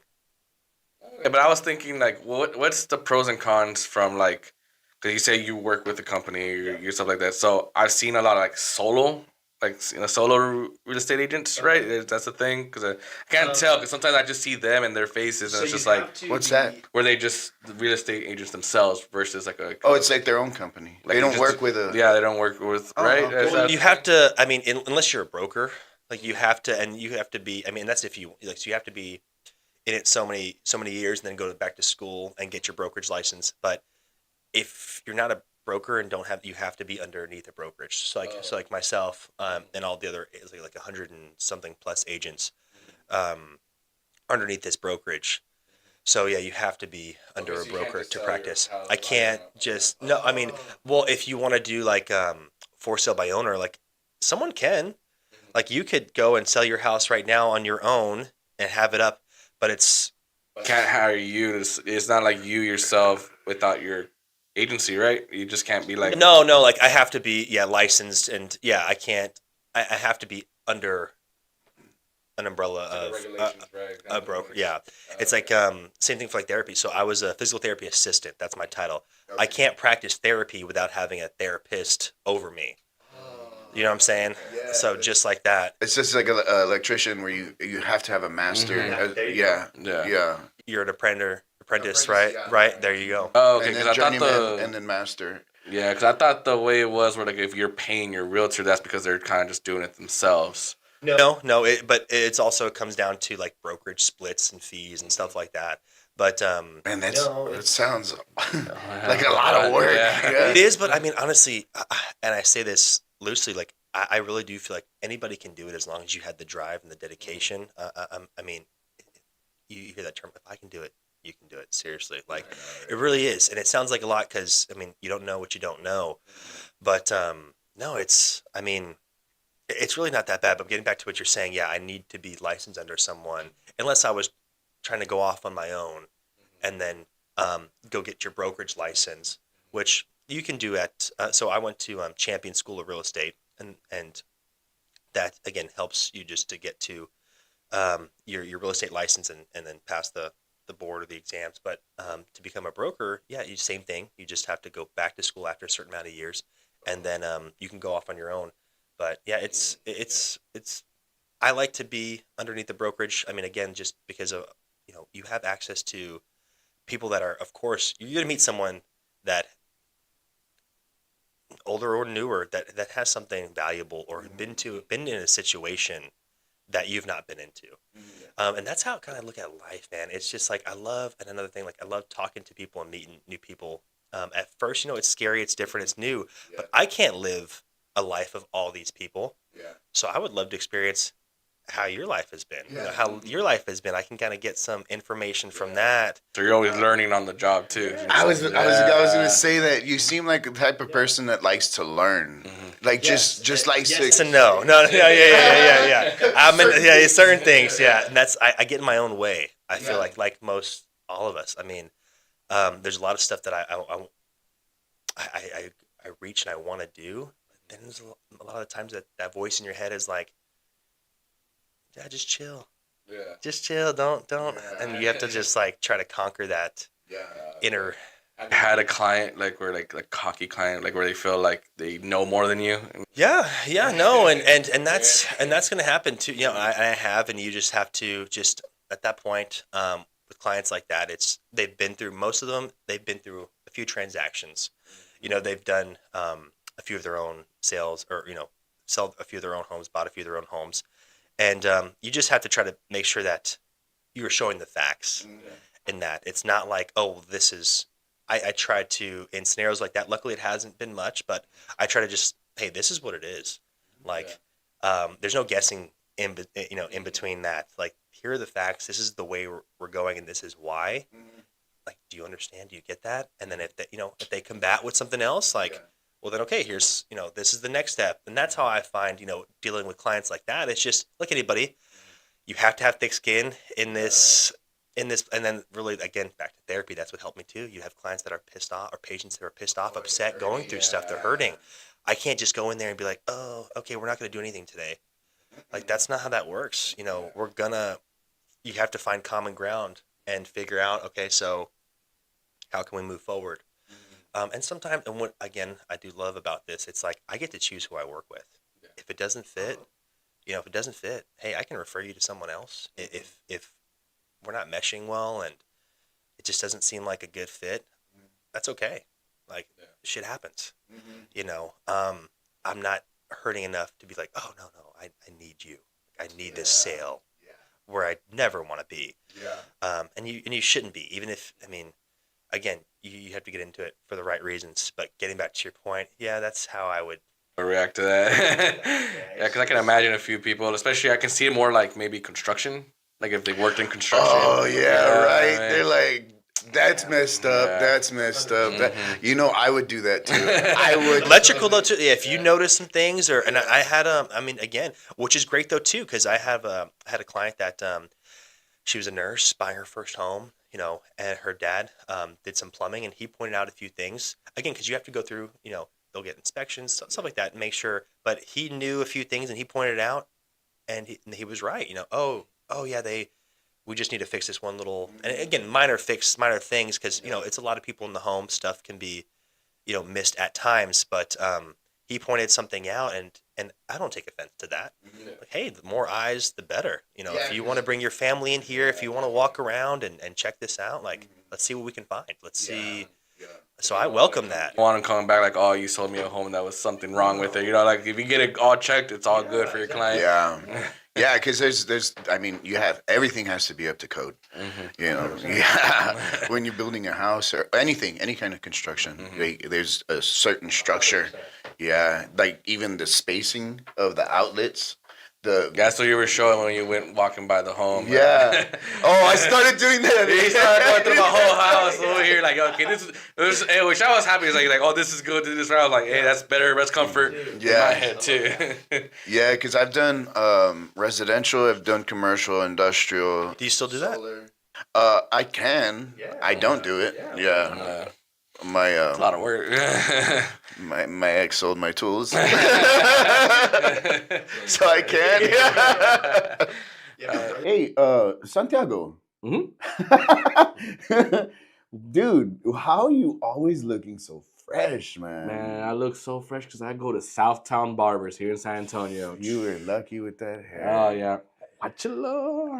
S1: Yeah, but I was thinking what's the pros and cons from Because you say you work with a company, you stuff like that. So I've seen a lot of like solo, solo real estate agents, right? That's the thing. Because I can't tell. Because sometimes I just see them and their faces, and it's just like,
S2: what's that?
S1: where they just the real estate agents themselves versus like a.
S2: Oh, it's like their own company.
S1: Like
S2: they don't work with a.
S1: Yeah, they don't work with right.
S2: Okay.
S3: Well, you have to. I mean, unless you're a broker, like you have to, and you have to be. I mean, that's if you like. So you have to be in it so many years, and then go back to school and get your brokerage license. But if you're not a broker and don't have, you have to be underneath a brokerage. So like myself, and all the other like 100 and something plus agents, underneath this brokerage. So yeah, you have to be under a broker to practice. I can't just no. I mean, well, if you want to do like for sale by owner, like someone can, like you could go and sell your house right now on your own and have it up, but it's
S1: can't hire you. It's not like you yourself without your agency, right? You just can't be like
S3: no. Like I have to be licensed, and I can't. I have to be under an umbrella of a broker. Yeah, it's like same thing for like therapy. So I was a physical therapy assistant. That's my title. I can't practice therapy without having a therapist over me. You know what I'm saying?
S2: Yeah,
S3: so just like that.
S2: It's just like an electrician where you have to have a master.
S1: Mm-hmm.
S2: Yeah.
S3: You're an apprentice, right?
S2: Yeah.
S3: Right, there you go.
S1: Oh, okay.
S2: And
S1: Because
S2: then
S1: I thought
S2: journeyman and then master.
S1: Yeah, because I thought the way it was where like if you're paying your realtor, that's because they're kind of just doing it themselves.
S3: No, but it's also it comes down to like brokerage splits and fees and stuff like that. But
S2: and it sounds like a lot of work.
S3: Yeah. It is, but I mean honestly, and I say this loosely, like I really do feel like anybody can do it as long as you had the drive and the dedication. I mean, you hear that term, if I can do it, you can do it. Seriously, like it really is, and it sounds like a lot because I mean you don't know what you don't know, but no, I mean. It's really not that bad, but getting back to what you're saying, yeah, I need to be licensed under someone unless I was trying to go off on my own and then go get your brokerage license, which you can do at. So I went to Champion School of Real Estate, and that again helps you just to get to your real estate license and then pass the board or the exams. But to become a broker, yeah, same thing. You just have to go back to school after a certain amount of years, and then you can go off on your own. But yeah, it's I like to be underneath the brokerage. I mean, again, just because of you have access to people that are, of course, you're gonna meet someone that older or newer that has something valuable or been in a situation that you've not been into, and that's how I kind of look at life, man. It's just like I love, and another thing, like I love talking to people and meeting new people. At first, it's scary, it's different, it's new, but I can't live a life of all these people. So I would love to experience how your life has been. How your life has been. I can kind of get some information from that.
S1: So you're always learning on the job too.
S2: I was gonna say that you seem like the type of person that likes to learn. Like just likes to.
S3: Yes and no. Yeah. I'm in certain things. Yeah, and that's I get in my own way. I feel like most all of us. I mean, there's a lot of stuff that I reach and I want to do. Then there's a lot of times that voice in your head is like, yeah, just chill. Yeah. Just chill. Don't. And you have to just like try to conquer that inner.
S1: I had a client where like cocky client where they feel like they know more than you.
S3: Yeah, no, and that's gonna happen too. I have, and you just have to just at that point with clients like that, they've been through most of them. They've been through a few transactions. They've done a few of their own sales, or sell a few of their own homes, bought a few of their own homes, and you just have to try to make sure that you are showing the facts in that. It's not like, oh, this is. I try to, in scenarios like that. Luckily, it hasn't been much, but I try to just, hey, this is what it is. Like, there's no guessing in between that. Like, here are the facts. This is the way we're going, and this is why. Like, do you understand? Do you get that? And then if they combat with something else, like, well, then okay, here's this is the next step, and that's how I find dealing with clients like that. It's just like anybody, you have to have thick skin in this, and then really again back to therapy. That's what helped me too. You have clients that are pissed off, or patients that are pissed off, upset, going through stuff. They're hurting. I can't just go in there and be like, oh, okay, we're not going to do anything today. Like that's not how that works. You have to find common ground and figure out, okay, so how can we move forward? And sometimes, and what again I do love about this, it's like I get to choose who I work with. Yeah. If it doesn't fit, if it doesn't fit, hey, I can refer you to someone else. If we're not meshing well and it just doesn't seem like a good fit, that's okay. Like shit happens. I'm not hurting enough to be like, oh no, I need you. I need this sale where I never want to be. Yeah. And you shouldn't be, even if, again, you have to get into it for the right reasons. But getting back to your point, that's how I would
S1: react to that. Yeah, because I can imagine a few people, especially I can see it more like maybe construction, like if they worked in construction.
S2: Oh yeah, right. They're like, that's messed up. Yeah. That's messed up. Mm-hmm. I would do that too. I would.
S3: Electrical though too. Yeah, if you notice some things, and I had again, which is great though too, because I had a client that she was a nurse buying her first home, and her dad did some plumbing, and he pointed out a few things again because you have to go through, they'll get inspections, stuff like that, and make sure. But he knew a few things, and he pointed it out, and he was right. Oh yeah, we just need to fix this one little, and again, minor things, because it's a lot of people in the home. Stuff can be, missed at times, but he pointed something out, and I don't take offense to that. Mm-hmm. Like, hey, the more eyes, the better. If you want to bring your family in here, if you want to walk around and check this out, like, let's see what we can find. Let's see. Yeah. So I welcome that.
S1: I want to come back like, oh, you sold me a home that was something wrong with it. Like if you get it all checked, it's all good for your client.
S2: Yeah. Yeah, because there's everything has to be up to code. Mm-hmm. When you're building a house or anything, any kind of construction, there's a certain structure. Yeah, like even the spacing of the outlets.
S1: That's what you were showing when you went walking by the home.
S2: Yeah. I started doing that.
S1: You started going through my whole house over here, like, okay, this is, which I was happy. It's like, oh, this is good. This round, like, hey, that's better. That's comfort in my head too.
S2: Yeah, because I've done residential, I've done commercial, industrial.
S3: Do you still do that?
S2: Solar. I can. Yeah. I don't do it. Yeah.
S1: It's a lot of work.
S2: my ex sold my tools, so I can. Hey, Santiago. Mm-hmm. Dude, how are you always looking so fresh, man?
S4: Man, I look so fresh because I go to Southtown Barbers here in San Antonio.
S2: You were lucky with that hair.
S4: Oh yeah. What you love?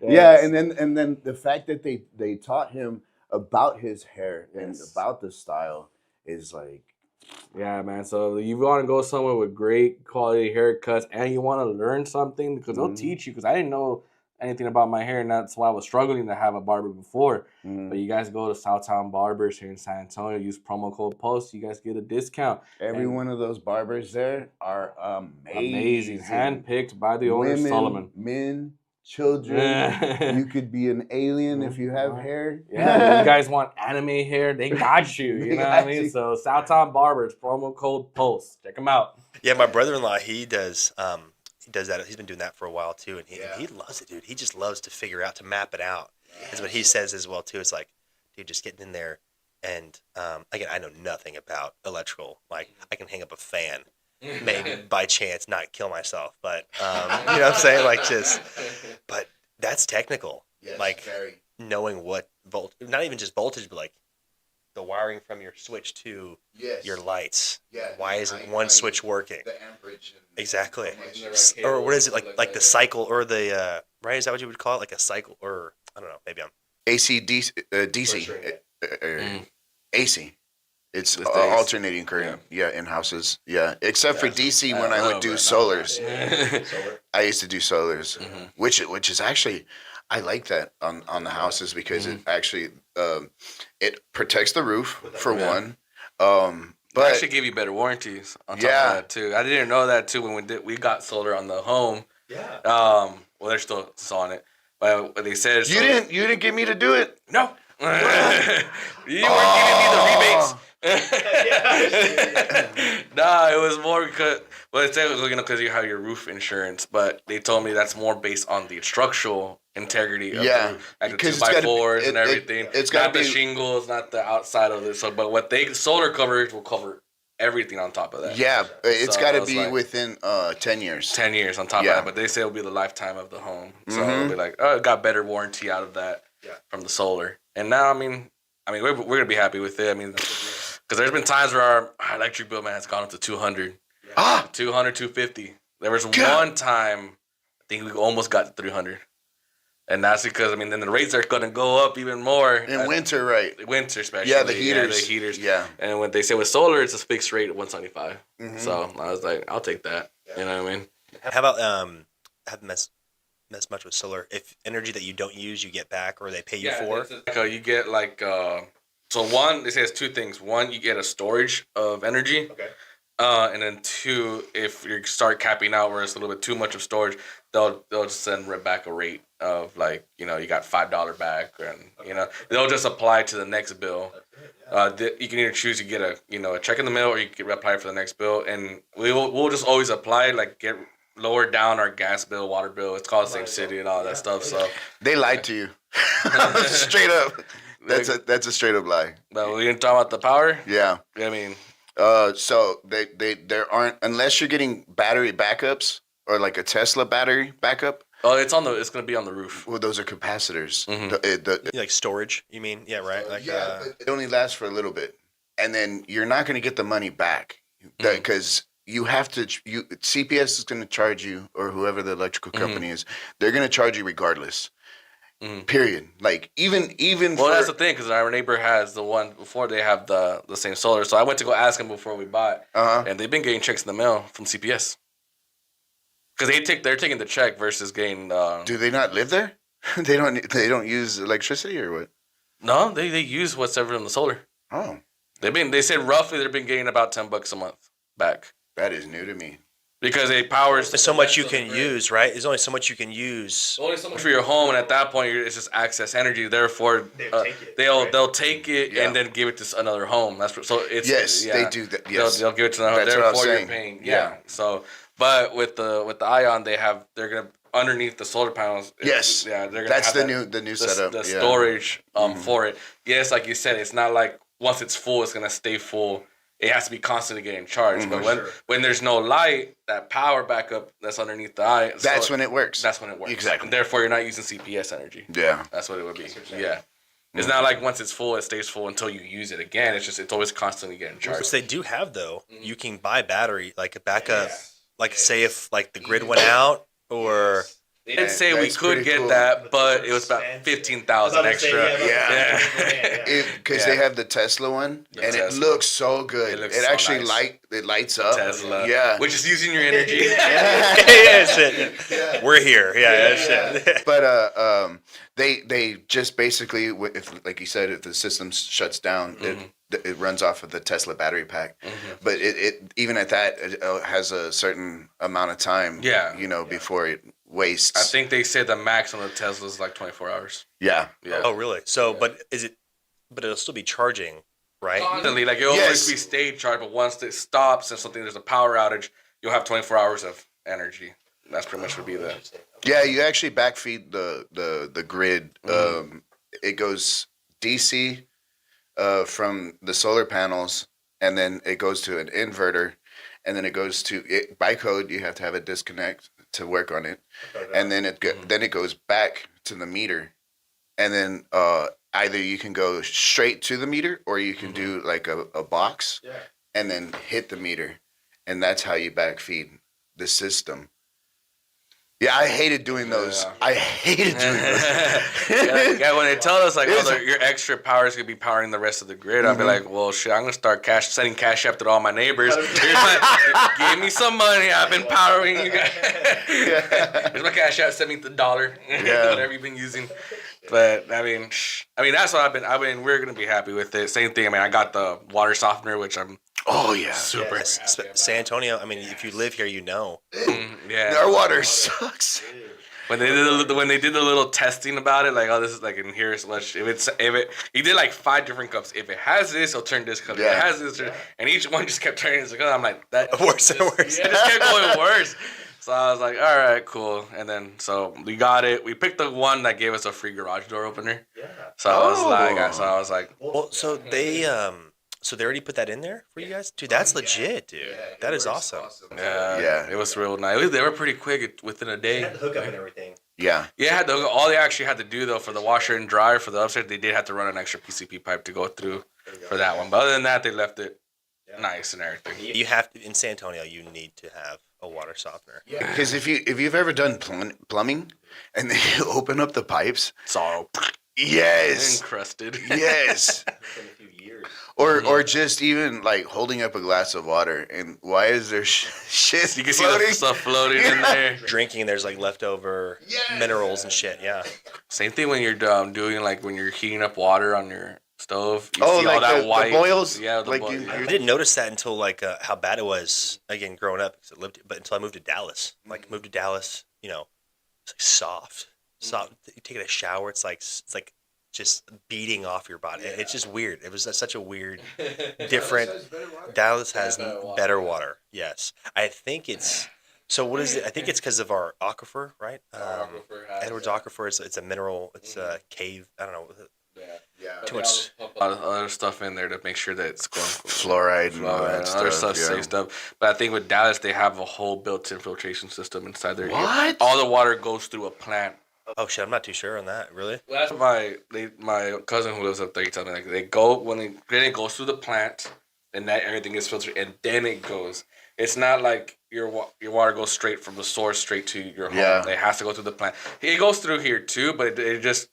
S2: Yeah, and then the fact that they taught him about his hair and about the style is like,
S4: yeah, man. So you want to go somewhere with great quality haircuts and you want to learn something because they'll teach you. Because I didn't know anything about my hair, and that's why I was struggling to have a barber before. But you guys go to Southtown Barbers here in San Antonio, use promo code POST, you guys get a discount.
S2: Every one of those barbers there are amazing.
S4: Handpicked by the owner, Solomon.
S2: Men, children. You could be an alien if you have hair.
S4: Yeah, you guys want anime hair? They got you. You know what I mean? So Southtown Barbers, promo code POST. Check them out.
S3: Yeah, my brother-in-law, he does that. He's been doing that for a while too, and he loves it, dude. He just loves to figure out, to map it out. That's what he says as well too. It's like, dude, just getting in there, and again, I know nothing about electrical. Like, I can hang up a fan, maybe by chance, not kill myself, but you know what I'm saying? Like, but that's technical. Yes, like knowing what not even just voltage, but like the wiring from your switch to your lights. Yeah. Why isn't one switch working? The amperage. Exactly. Or what is it like the cycle or the right? Is that what you would call it? Like a cycle, or I don't know. Maybe I'm
S2: AC DC AC. It's alternating current. Yeah, in houses. Yeah, except for DC when I would do solars. I used to do solars, which is actually, I like that on the houses because it actually it protects the roof for one. But
S1: they actually give you better warranties on top of that too. I didn't know that too when we got solar on the home. Yeah. Well, they're still on it, but they said
S2: you didn't get me to do it.
S1: No. You weren't giving me the rebates. Nah, it was more because it said it was because you have your roof insurance, but they told me that's more based on the structural integrity of the roof, like the 2x4s and everything. It's not the shingles, not the outside of it. So, but what solar coverage will cover everything on top of that.
S2: Yeah, it's got to be within 10 years.
S1: 10 years on top of that, but they say it'll be the lifetime of the home. So it'll be like, it got better warranty out of that from the solar. And now, I mean, I mean, we're gonna be happy with it. I mean, because there's been times where our electric bill, man, has gone up to 200, 200, 250. There was one time, I think we almost got to 300. And that's because, I mean, then the rates are going to go up even more.
S2: In winter, right?
S1: Winter, especially.
S2: Yeah, the heaters.
S1: Yeah, the heaters.
S2: Yeah.
S1: And when they say with solar, it's a fixed rate of 175.
S2: Mm-hmm.
S1: So I was like, I'll take that. Yeah. You know what I mean?
S3: How about haven't messed much with solar? If energy that you don't use, you get back, or they pay you for?
S1: You get like, so one, they say it's two things. One, you get a storage of energy.
S3: Okay.
S1: And then two, if you start capping out where it's a little bit too much of storage, they'll just send right back a rate of like, you know, you got $5 back, and you know, they'll just apply to the next bill. You can either choose to get a check in the mail, or you can apply for the next bill, and we'll just always apply, like get lower down our gas bill, water bill. It's called the same city and all that stuff. So
S2: they lied to you, straight up. That's a straight up lie.
S1: But we didn't talk about the power.
S2: Yeah,
S1: I mean.
S2: So there aren't, unless you're getting battery backups or like a Tesla battery backup.
S1: Oh, it's going to be on the roof.
S2: Well, those are capacitors.
S1: Mm-hmm.
S3: Like storage, you mean? Yeah, right. Like
S2: but it only lasts for a little bit, and then you're not going to get the money back because you have to. CPS is going to charge you, or whoever the electrical company is, they're going to charge you regardless. Period. Like even.
S1: Well, that's the thing, because our neighbor has the one before they have the same solar. So I went to go ask him before we bought, and they've been getting checks in the mail from CPS. Because they're taking the check versus getting.
S2: Do they not live there? They don't use electricity or what?
S1: No, they use what's ever in the solar.
S2: Oh,
S1: They said roughly they've been getting about $10 a month back.
S2: That is new to me.
S1: Because it powers.
S3: There's so much you can use, right? There's only so much you can use.
S1: Only so much for your home, and at that point, it's just excess energy. Therefore, they'll take it and then give it to another home. So it's
S2: they do that. Yes,
S1: they'll give it to another home.
S2: That's
S1: Therefore,
S2: what I'm
S1: you're paying. Yeah. So, but with the Ion, they're gonna underneath the solar panels.
S2: Yes.
S1: They're gonna.
S2: That's
S1: have
S2: the new setup.
S1: The storage for it. Yes, like you said, it's not like once it's full, it's gonna stay full. It has to be constantly getting charged. But when there's no light, that power backup that's underneath the eye.
S2: That's when it works.
S1: That's when it works.
S2: Exactly.
S1: And therefore, you're not using CPS energy.
S2: Yeah.
S1: That's what it would be. Yeah. It's not like once it's full, it stays full until you use it again. It's always constantly getting charged.
S3: Which they do have, though. You can buy battery, like a backup. Like say if like the grid went out or...
S1: They did say we could get that, but it was about 15,000 extra.
S2: Because they have the Tesla one, and it looks so good. It actually lights up.
S1: Tesla,
S2: yeah,
S1: which is using your energy.
S3: We're here. Yeah, that's it.
S2: But they just basically, if like you said, if the system shuts down, it runs off of the Tesla battery pack. But it even at that, it has a certain amount of time. Before it wastes.
S1: I think they said the max on the Tesla is like 24 hours.
S2: Yeah.
S3: Oh, really? So, but it'll still be charging, right?
S1: Constantly, like it'll always be stayed charged, but once it stops and there's a power outage, you'll have 24 hours of energy. That's pretty much would be the.
S2: Yeah, you actually backfeed the grid. It goes DC from the solar panels, and then it goes to an inverter, and then it goes to it by code. You have to have a disconnect to work on it, and then it goes back to the meter, and then either you can go straight to the meter, or you can do like a box, and then hit the meter, and that's how you backfeed the system. Yeah, I hated doing those.
S1: Yeah.
S2: I hated doing those.
S1: When they tell us like, your extra power is gonna be powering the rest of the grid, I'll be like, well, shit, I'm gonna start sending cash after all my neighbors. Give me some money. I've been powering you guys. Here's my cash app. Send me the $1. Whatever you've been using. But I mean, that's what I've been. We're gonna be happy with it. Same thing. I mean, I got the water softener, which I'm.
S2: Oh yeah,
S1: super.
S3: San Antonio. I mean, if you live here, you know.
S2: Our water sucks.
S1: When they did the little testing about it, like, oh, this is like in here so much. He did like 5 different cups. If it has this, he'll turn this cup. If it has this, and each one just kept turning. It's like, I'm like that.
S3: Worse and worse.
S1: It just kept going worse. So I was like, all right, cool. And then so we got it. We picked the one that gave us a free garage door opener. Yeah. So I was like,
S3: well, so they already put that in there for you guys, dude. That's legit, dude. That is awesome.
S1: Yeah, it was real nice. They were pretty quick within a day.
S3: They had the hookup and everything.
S2: Yeah.
S1: Yeah, all they actually had to do though for the washer and dryer for the upstairs, they did have to run an extra PCP pipe to go through for that one. But other than that, they left it nice and everything.
S3: You have to in San Antonio. You need to have a water softener.
S2: Because if you've ever done plumbing and then you open up the pipes,
S1: It's all
S2: yes,
S1: encrusted.
S2: yes. Or just even like holding up a glass of water and why is there shit
S1: You can see
S2: floating?
S1: the stuff floating in there.
S3: Drinking, there's like leftover minerals and shit. Yeah.
S1: Same thing when you're doing like when you're heating up water on your stove. You
S2: Oh,
S1: see
S2: like
S1: all that
S2: the
S1: white
S2: boils?
S1: Yeah, the
S2: Like
S1: boils.
S2: you-
S3: I didn't notice that until like how bad it was again growing up because but until I moved to Dallas. Like moved to Dallas, you know, it's like soft. You take a shower, it's like just beating off your body. It's just weird. It was such a weird, different. Dallas has better water. Yes, I think it's. So what is it? I think it's because of our aquifer, right? Edwards aquifer is it's a mineral. It's a cave. I don't know. Too much.
S1: A lot of other stuff in there to make sure that it's going
S2: Fluoride and all that
S1: other
S2: stuff.
S1: safe stuff. But I think with Dallas, they have a whole built-in filtration system inside there.
S2: What?
S1: All the water goes through a plant.
S3: Oh shit! I'm not too sure on that. Really?
S1: Well, that's my cousin who lives up there. He told me like they go then it goes through the plant, and that everything is filtered, and then it goes. It's not like your water goes straight from the source straight to your home.
S2: Yeah.
S1: It has to go through the plant. It goes through here too, but it just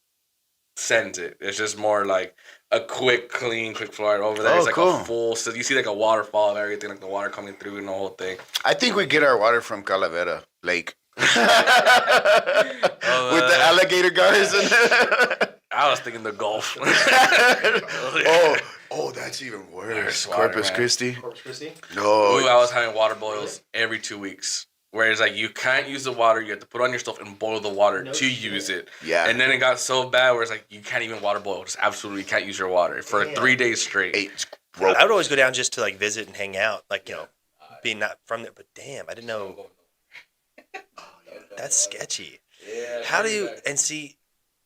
S1: sends it. It's just more like a quick fluoride over there.
S2: Oh,
S1: It's like
S2: cool.
S1: a full. So you see like a waterfall of everything, like the water coming through and the whole thing.
S2: I think we get our water from Calavera Lake. With the alligator guards in it.
S1: I was thinking the Gulf.
S2: Oh, that's even worse.
S1: Water,
S2: Corpus
S1: man.
S2: Christi.
S3: Corpus Christi?
S2: No.
S1: Ooh, I was having water boils every 2 weeks. Whereas, like, you can't use the water. You have to put it on your stove and boil the water to use it.
S2: Yeah.
S1: And then it got so bad where it's like, you can't even water boil. Just absolutely can't use your water for 3 days straight.
S3: I would always go down just to like visit and hang out, like being not from there. But damn, I didn't know. That's sketchy. How do you see?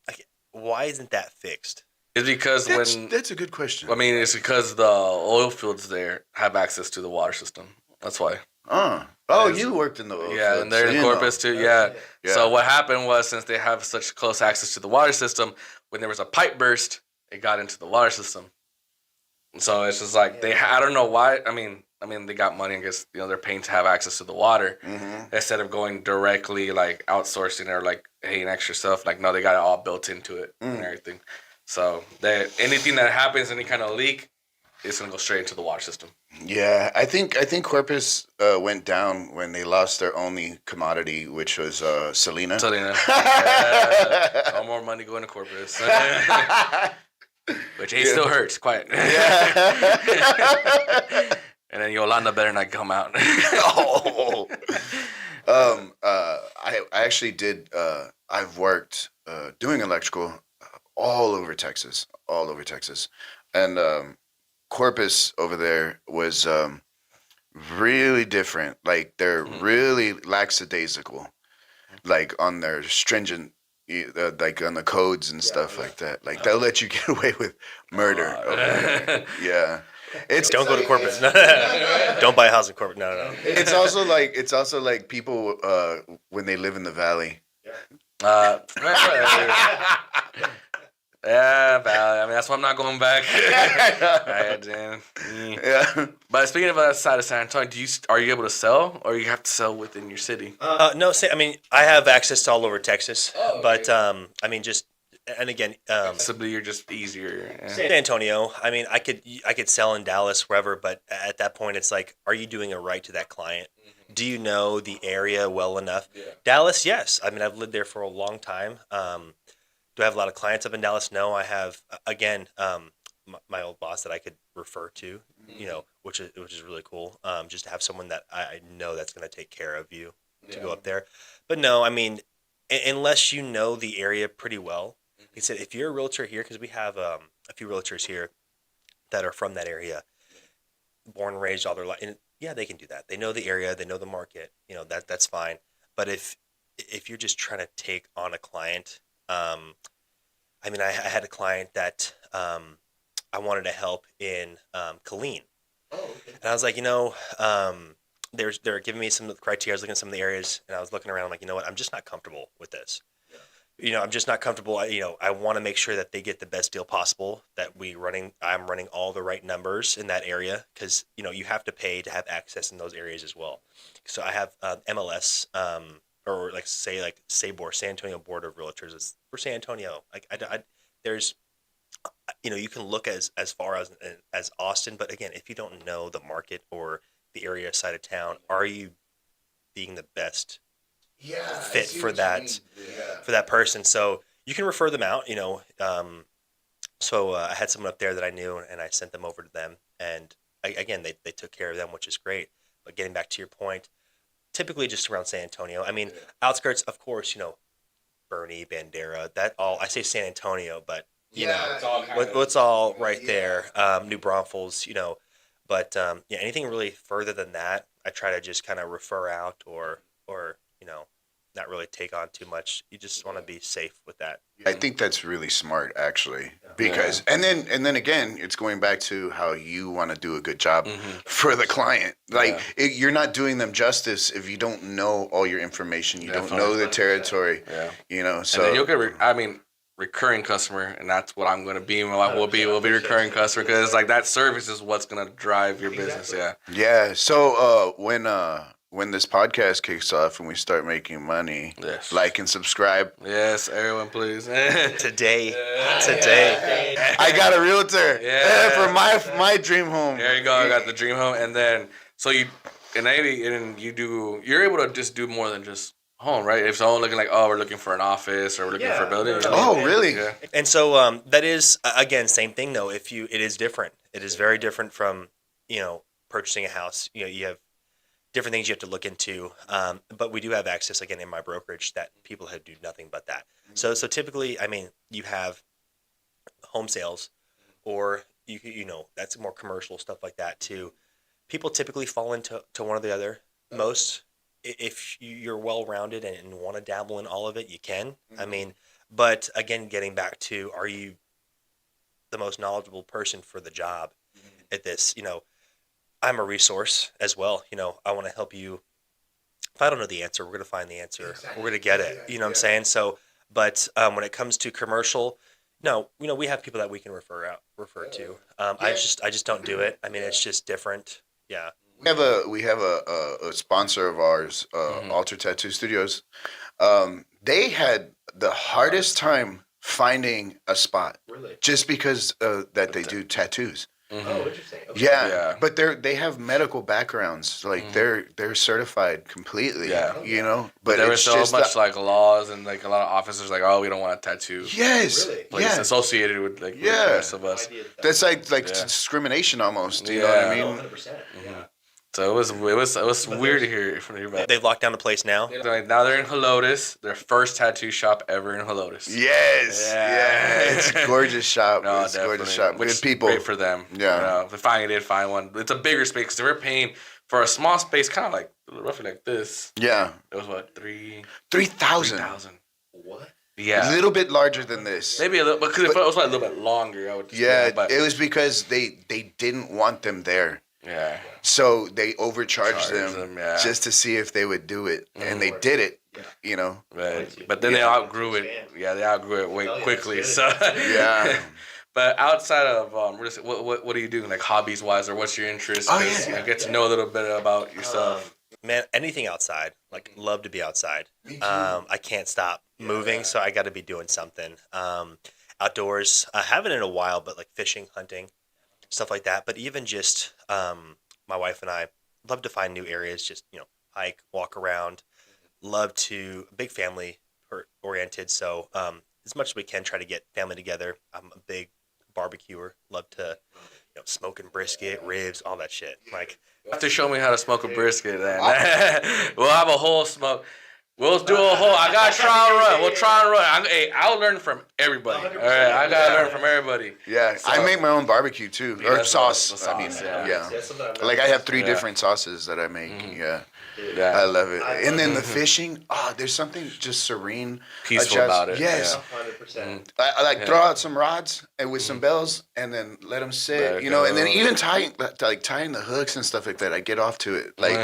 S3: Like, why isn't that fixed?
S1: It's because
S2: That's a good question.
S1: I mean, it's because the oil fields there have access to the water system. That's why.
S2: You worked in the oil
S1: Yeah,
S2: field,
S1: and they're
S2: so
S1: in
S2: you
S1: Corpus
S2: know.
S1: too. Yeah.
S2: Yeah.
S1: So what happened was since they have such close access to the water system, when there was a pipe burst, it got into the water system. And so it's just like I don't know why. I mean they got money. I guess they're paying to have access to the water instead of going directly like outsourcing or like paying extra stuff. Like no, they got it all built into it and everything. So anything that happens, any kind of leak, it's gonna go straight into the water system.
S2: Yeah, I think Corpus went down when they lost their only commodity, which was Selena.
S1: Selena. No more money going to Corpus. Which still hurts quite. And then Yolanda better not come out.
S2: I actually did. I've worked doing electrical all over Texas, and Corpus over there was really different. Like they're really lackadaisical, like on their stringent, like on the codes and stuff like that. Like they'll let you get away with murder. Over there. Yeah.
S3: Don't go to Corpus. Don't buy a house in Corpus. No.
S2: It's also like people when they live in the valley.
S1: Yeah, Valley. I mean, that's why I'm not going back. Right, Dan.
S2: Yeah.
S1: But speaking of outside of San Antonio, are you able to sell, or you have to sell within your city?
S3: No. I mean, I have access to all over Texas, but I mean, just and again,
S1: Possibly you're just easier. Yeah.
S3: San Antonio. I mean, I could sell in Dallas, wherever, but at that point, it's like, are you doing it right to that client? Do you know the area well enough? Yeah. Dallas, yes. I mean, I've lived there for a long time. Do I have a lot of clients up in Dallas? No, I have, again, my old boss that I could refer to, which is really cool. Just to have someone that I know that's going to take care of you to go up there. But no, I mean, unless you know the area pretty well. Like I said, if you're a realtor here, because we have a few realtors here that are from that area, born and raised all their life, and yeah, they can do that. They know the area, they know the market. That's fine. But if you're just trying to take on a client, I mean, I had a client that I wanted to help in Killeen. Oh, okay. And I was like, they're giving me some of the criteria. I was looking at some of the areas, and I was looking around. I'm like, you know what? I'm just not comfortable with this. Yeah. I'm just not comfortable. I want to make sure that they get the best deal possible, that I'm running all the right numbers in that area, because, you have to pay to have access in those areas as well. So I have MLS, or like SABOR, San Antonio Board of Realtors. It's for San Antonio. Like there's, you can look as far as Austin, but again, if you don't know the market or the area side of town, are you being the best fit for that person? So you can refer them out. So I had someone up there that I knew, and I sent them over to them, and again, they took care of them, which is great. But getting back to your point, typically just around San Antonio. I mean, outskirts, of course, Bernie, Bandera, that all. I say San Antonio, but it's all right there. New Braunfels, but anything really further than that, I try to just kind of refer out or not really take on too much. You just want to be safe with that.
S2: I think that's really smart, actually, because and then again, it's going back to how you want to do a good job for the client. Like you're not doing them justice if you don't know all your information. You don't know the territory. So
S1: and then you'll get. Recurring customer, and that's what I'm gonna be. My wife will be recurring customer, because like that service is what's gonna drive your business.
S2: Yeah. So when this podcast kicks off and we start making money, like and subscribe.
S1: Yes, everyone, please.
S3: Today.
S2: I got a realtor. For my dream home.
S1: There you go. I got the dream home, and then so you're able to just do more than just home, right? If someone looking like, we're looking for an office or we're looking for a building.
S2: Oh, really?
S1: Yeah.
S3: And so that is again same thing though. It is different. It is very different from purchasing a house. You have different things you have to look into. But we do have access again in my brokerage that people do nothing but that. So typically, I mean, you have home sales, or that's more commercial stuff like that too. People typically fall into one or the other. Most. If you're well-rounded and want to dabble in all of it, you can. I mean, but again, getting back to, are you the most knowledgeable person for the job at this? I'm a resource as well. I want to help you. If I don't know the answer, we're going to find the answer. Exactly. We're going to get it. You know what I'm saying? So, but when it comes to commercial, no, we have people that we can refer to. I just don't do it. I mean, it's just different. Yeah.
S2: We have a sponsor of ours, Alter Tattoo Studios. They had the hardest time finding a spot, just because that they do tattoos.
S3: Oh, interesting. Okay.
S2: Yeah, but they have medical backgrounds, like they're certified completely.
S1: But there was so much like laws, and like a lot of officers like, we don't want a tattoo.
S2: Yes,
S1: place associated with like the rest of us.
S2: That's like discrimination almost. You know what I mean?
S3: 100%. Yeah.
S1: So it was weird to hear from you about.
S3: They've locked down the place now.
S1: Now they're in Helotes. Their first tattoo shop ever in Helotes.
S2: Yes, it's a gorgeous shop.
S1: No,
S2: it's a gorgeous shop.
S1: Which
S2: Good people.
S1: Great for them.
S2: Yeah,
S1: they finally did find one. It's a bigger space because they were paying for a small space, kind of like roughly like this.
S2: Yeah,
S1: it was what 3,000.
S2: 3,000.
S3: What?
S2: Yeah, a little bit larger than this.
S1: Maybe a little, because it was like a little bit longer. I would.
S2: It was because they didn't want them there.
S1: Yeah.
S2: So they overcharged them just to see if they would do it, and they did it.
S1: Right. But then they outgrew it. Yeah, they outgrew it way quickly. So
S2: yeah.
S1: But outside of what do you do, like hobbies wise, or what's your interest? Get to know a little bit about yourself.
S3: Man, anything outside. Like, love to be outside. I can't stop moving, so I got to be doing something. Outdoors, I haven't in a while, but like fishing, hunting, stuff like that. But even just my wife and I love to find new areas, just hike, walk around. Love to, big family oriented, so as much as we can try to get family together. I'm a big barbecuer. Love to smoking brisket, ribs, all that shit. Like,
S1: you have to show me how to smoke a brisket then. We'll have a whole smoke. We'll do a whole. I gotta try and run. We'll try and run. I'll learn from everybody. 100%. All right, I gotta learn from everybody.
S2: Yeah, so, I make my own barbecue too, or sauce.
S1: The sauce.
S2: Like I have 3 different sauces that I make. Mm-hmm. Yeah, I love it. And then the fishing. There's something just serene,
S1: peaceful about it.
S2: Yes, 100%. I like throw out some rods and with some bells, and then let them sit. And then even tying the hooks and stuff like that. I get off to it, like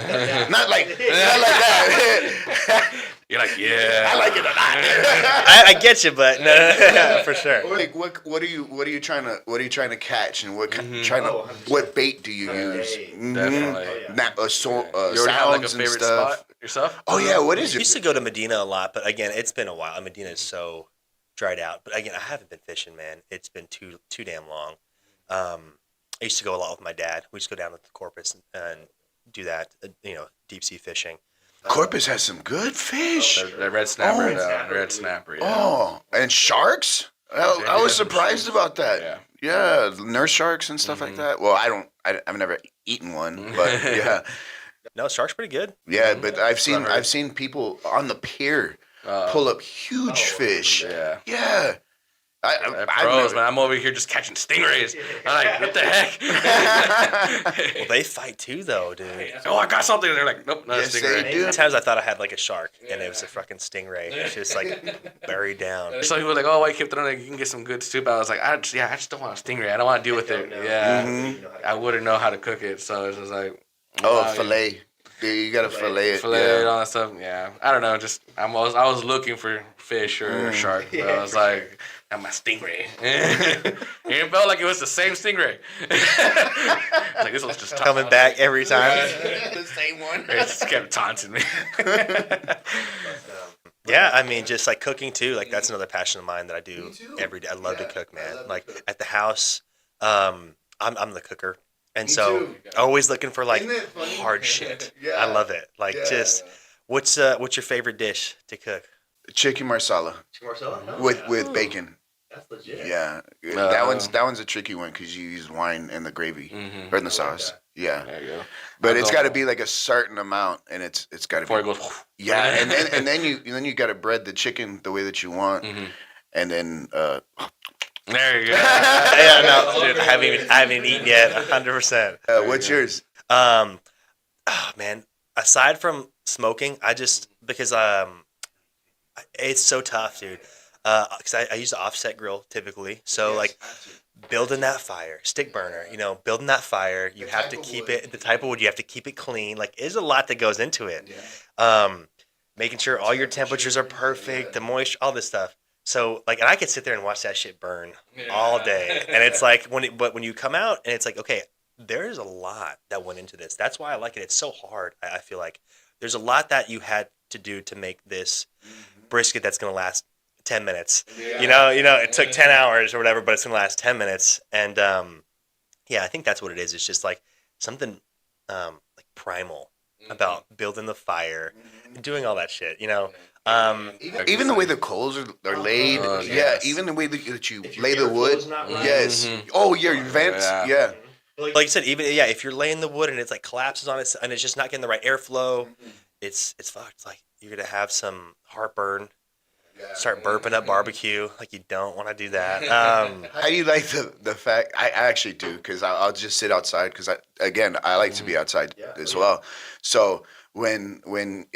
S2: not like that.
S1: You're like, yeah,
S2: I like it or not.
S3: I get you, but no, for sure.
S2: Like what are you trying to catch, and what bait do you use?
S1: Definitely.
S2: Sounds
S1: You already have like a
S2: and
S1: favorite
S2: stuff.
S1: spot yourself?
S2: Oh yeah, what is
S3: I
S2: it?
S3: used to go to Medina a lot, but again, it's been a while. Medina is so dried out. But again, I haven't been fishing, man. It's been too damn long. I used to go a lot with my dad. We used to go down to the Corpus and do that, deep sea fishing.
S2: Corpus has some good fish.
S1: The red snapper, red snapper. Yeah.
S2: Oh, and sharks. I was surprised about that. Yeah, nurse sharks and stuff like that. Well, I've never eaten one, but yeah.
S3: No, shark's pretty good.
S2: Yeah, but I've seen people on the pier pull up huge fish.
S1: Yeah.
S2: Yeah.
S1: Pros, man. I'm over here just catching stingrays. I'm like, what the heck?
S3: Well, they fight too, though, dude.
S1: Oh, I got something. And they're like, nope, not a stingray.
S2: they do.
S3: Sometimes I thought I had like a shark, and it was a fucking stingray. It's just like buried down.
S1: Some people were like, oh, why you keep throwing it? You can get some good soup. I was like, I just don't want a stingray. I don't want to deal with it. Yeah. I wouldn't know how to cook it. So it's just like,
S2: Fillet. Dude, you gotta fillet it.
S1: Fillet and all that stuff. Yeah. I don't know. Just I was looking for fish or a shark. But I was like, I'm my stingray. It felt like it was the same stingray. Like this one's just
S3: Coming back every time.
S2: The same one.
S1: It just kept taunting me.
S3: Yeah, I mean, just like cooking too. Like that's another passion of mine that I do every day. I love to cook, man. Like at the house, I'm the cooker, and so always looking for like hard shit. I love it. Like just what's your favorite dish to cook?
S2: Chicken marsala with bacon.
S3: That's legit.
S2: Yeah, that one's a tricky one because you use wine in the gravy or in the sauce. Yeah,
S1: There you go.
S2: but it's got to be like a certain amount, and it's got to
S1: Before it
S2: be.
S1: goes.
S2: Yeah, and then you got to bread the chicken the way that you want, and then
S1: There you go.
S3: Yeah, no, dude, I haven't eaten yet. 100%.
S2: what's yours?
S3: Oh, man, aside from smoking, because it's so tough, dude. Because I use the offset grill typically, so like building that fire, stick burner, building that fire, you have to keep it the type of wood. You have to keep it clean. Like, there's a lot that goes into it. Making sure all your temperatures are perfect, the moisture, all this stuff. So like, and I could sit there and watch that shit burn all day, and it's like but when you come out and it's like, okay, there's a lot that went into this. That's why I like it. It's so hard. I feel like there's a lot that you had to do to make this brisket that's gonna last 10 minutes. It took 10 hours or whatever, but it's gonna last 10 minutes. And I think that's what it is. It's just like something like primal about building the fire and doing all that shit.
S2: Even the way the coals are laid.
S1: Yes.
S2: Even the way that you lay the wood. Yes. Oh yeah, your vents. Yeah.
S3: Like you said, even if you're laying the wood and it's like collapses on it and it's just not getting the right airflow, it's fucked. Like you're gonna have some heartburn. Start burping up barbecue. Like you don't want to do that.
S2: How do you like the fact? I actually do, because I'll just sit outside because I like to be outside as well. So when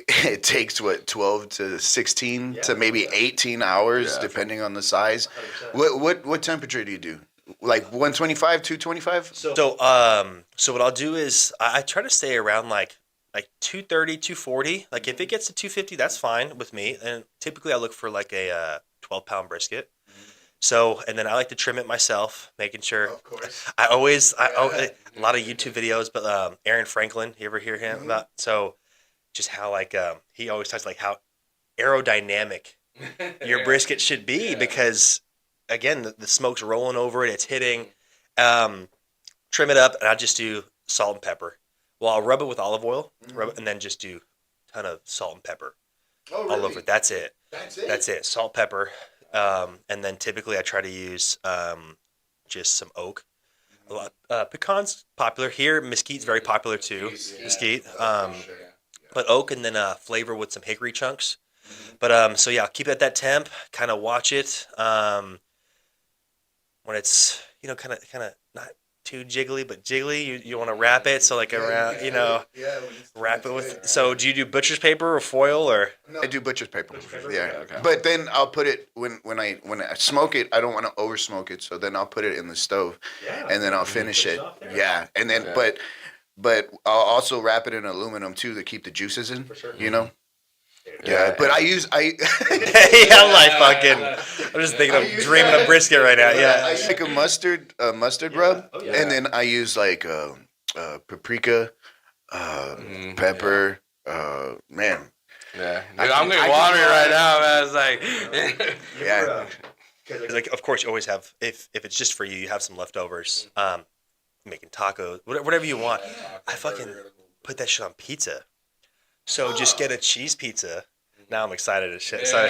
S2: it takes 12 to 16 to maybe 18 hours depending on the size. What temperature do you do? Like 125, 225?
S3: So what I'll do is I try to stay around like 230, 240. Like if it gets to 250, that's fine with me. And typically I look for like a 12-pound brisket. So, and then I like to trim it myself, making sure. Of course. A lot of YouTube videos, but Aaron Franklin, you ever hear him about? So just how like he always talks like how aerodynamic your brisket should be because again the smoke's rolling over it, it's hitting. Trim it up, and I just do salt and pepper. Well, I'll rub it with olive oil, and then just do a ton of salt and pepper all over it. That's it. That's it. Salt, pepper, and then typically I try to use just some oak. A lot. Pecans popular here. Mesquite's very popular too. Mesquite, but oak, and then flavor with some hickory chunks. But I'll keep it at that temp. Kind of watch it when it's kind of not too jiggly, but jiggly. You want to wrap it, so like around, wrap it with. So do you do butcher's paper or foil or?
S2: No. I do butcher's paper. Yeah, okay. But then I'll put it when I smoke it. I don't want to over smoke it, so then I'll put it in the stove, and then I'll finish it. Yeah, and then but I'll also wrap it in aluminum too to keep the juices in. For sure. Yeah, but I
S3: yeah, I'm like fucking. I'm just thinking of dreaming of brisket right now. Yeah,
S2: I like a mustard rub, and then I use like paprika, pepper. Man,
S1: Yeah, dude, I'm getting watery right now, man. It's like,
S2: yeah.
S3: Like, of course, you always have if it's just for you, you have some leftovers. Making tacos, whatever you want. I fucking put that shit on pizza. So just get a cheese pizza. Now I'm excited as shit. So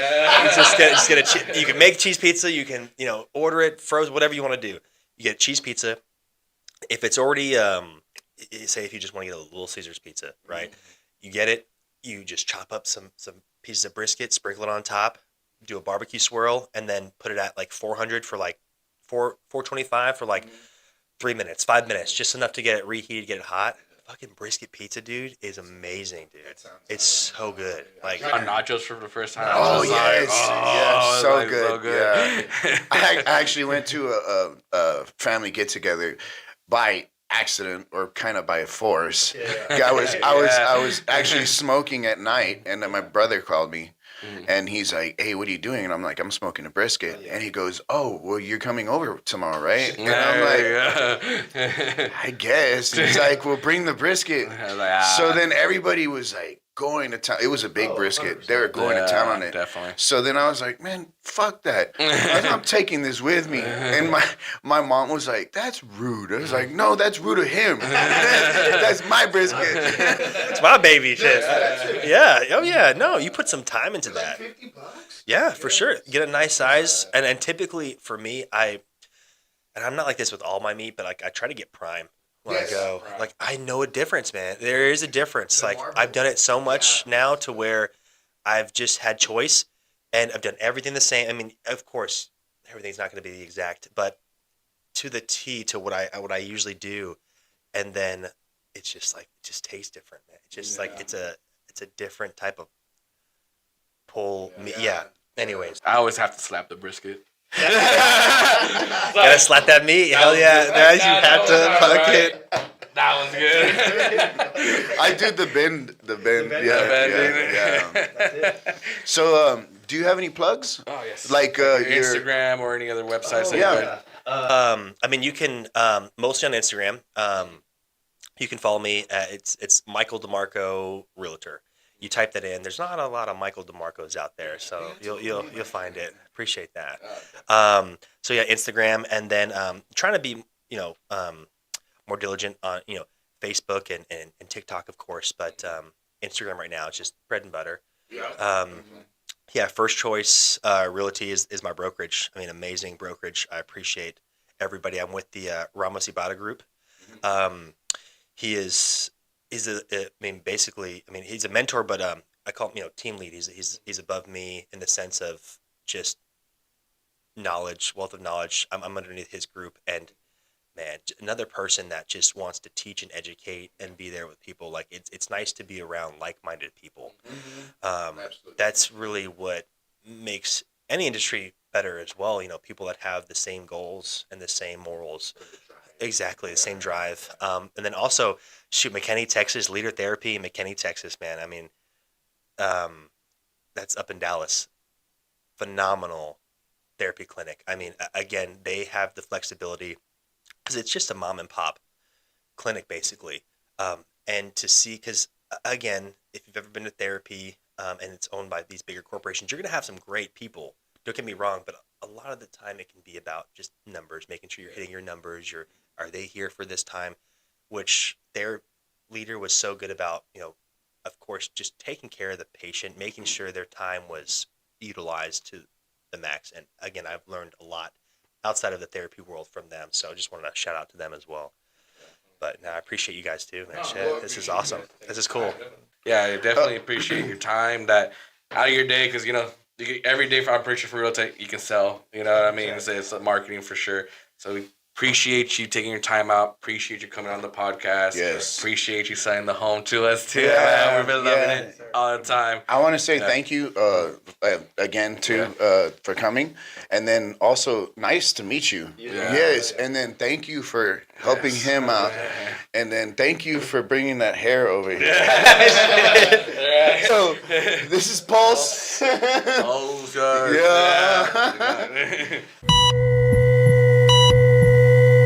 S3: just get a you can make cheese pizza. You can order it frozen, whatever you want to do. You get cheese pizza. If it's already say if you just want to get a Little Caesars pizza, right? You get it. You just chop up some pieces of brisket, sprinkle it on top, do a barbecue swirl, and then put it at like 400 for like 425 for like 3 minutes, 5 minutes, just enough to get it reheated, get it hot. Fucking brisket pizza, dude, is amazing, dude. It's so good. Like
S1: on nachos for the first time.
S2: Oh yes,
S1: yes,
S2: so
S1: like,
S2: good.
S1: so good.
S2: Yeah, I actually went to a family get together by accident or kind of by force. Yeah, I was actually smoking at night, and then my brother called me. And he's like, "Hey, what are you doing?" And I'm like, "I'm smoking a brisket." And he goes, "Oh, well, you're coming over tomorrow, right?" And I'm like, "I guess." And he's like, "Well, bring the brisket." So then everybody was like going to town. It was a big brisket.
S3: 100%.
S2: They were going to town on it.
S1: Definitely.
S2: So then I was like, "Man, fuck that. I'm taking this with me." And my mom was like, "That's rude." I was like, "No, that's rude of him. That's my brisket."
S3: It's my baby shit. Yeah. Oh yeah. No, you put some time into that.
S2: $50.
S3: Yeah, for sure. Get a nice size, and typically for me, and I'm not like this with all my meat, but like I try to get prime when I go. Like I know a difference, man. There is a difference. Like I've done it so much now to where I've just had choice, and I've done everything the same. I mean, of course, everything's not going to be the exact, but to the T to what I usually do, and then it's just like it just tastes different, man. It's just like it's a different type of pull. Yeah. Anyways,
S1: I always have to slap the brisket.
S3: gotta slap that meat. Hell yeah, guys, you have to fuck it.
S1: That was good.
S2: I do the bend. Yeah. So, do you have any plugs?
S1: Oh yes.
S2: Like
S1: your
S2: your
S1: Instagram or any other websites?
S3: I mean, you can mostly on Instagram. You can follow me. It's Michael DiMarco Realtor. You type that in. There's not a lot of Michael DiMarcos out there, so you'll find it. Appreciate that. So yeah, Instagram, and then trying to be more diligent on Facebook and TikTok, of course, but Instagram right now is just bread and butter. Yeah, First Choice Realty is my brokerage. I mean, amazing brokerage. I appreciate everybody. I'm with the Ramos Ibata group. He's a mentor, but I call him team lead. He's above me in the sense of just wealth of knowledge. I'm underneath his group, and man, another person that just wants to teach and educate and be there with people. Like it's nice to be around like-minded people. That's really what makes any industry better as well. People that have the same goals and the same morals. Exactly, the same drive. And then also, McKinney, Texas, Leader Therapy in McKinney, Texas, man. I mean, that's up in Dallas. Phenomenal therapy clinic. I mean, again, they have the flexibility because it's just a mom and pop clinic, basically. And to see, because again, if you've ever been to therapy and it's owned by these bigger corporations, you're going to have some great people. Don't get me wrong, but a lot of the time it can be about just numbers, making sure you're hitting your numbers. Are they here for this time? Which their leader was so good about, of course, just taking care of the patient, making sure their time was utilized to the max. And again, I've learned a lot outside of the therapy world from them. So I just wanted to shout out to them as well. But I appreciate you guys too, man. Shit, this is awesome. This is cool.
S1: Yeah, I definitely appreciate your time that out of your day, because every day for operation for real estate you can sell. You know what I mean? It's marketing for sure. So we Appreciate you taking your time out. Appreciate you coming on the podcast.
S2: Yes.
S1: Appreciate you selling the home to us too.
S2: Yeah,
S1: Man. We've been loving it all the time.
S2: I want to say thank you again for coming, and then also nice to meet you. Yes, and then thank you for helping him out, and then thank you for bringing that hair over here. So this is Pulse.
S1: Oh, sure.
S2: Yeah.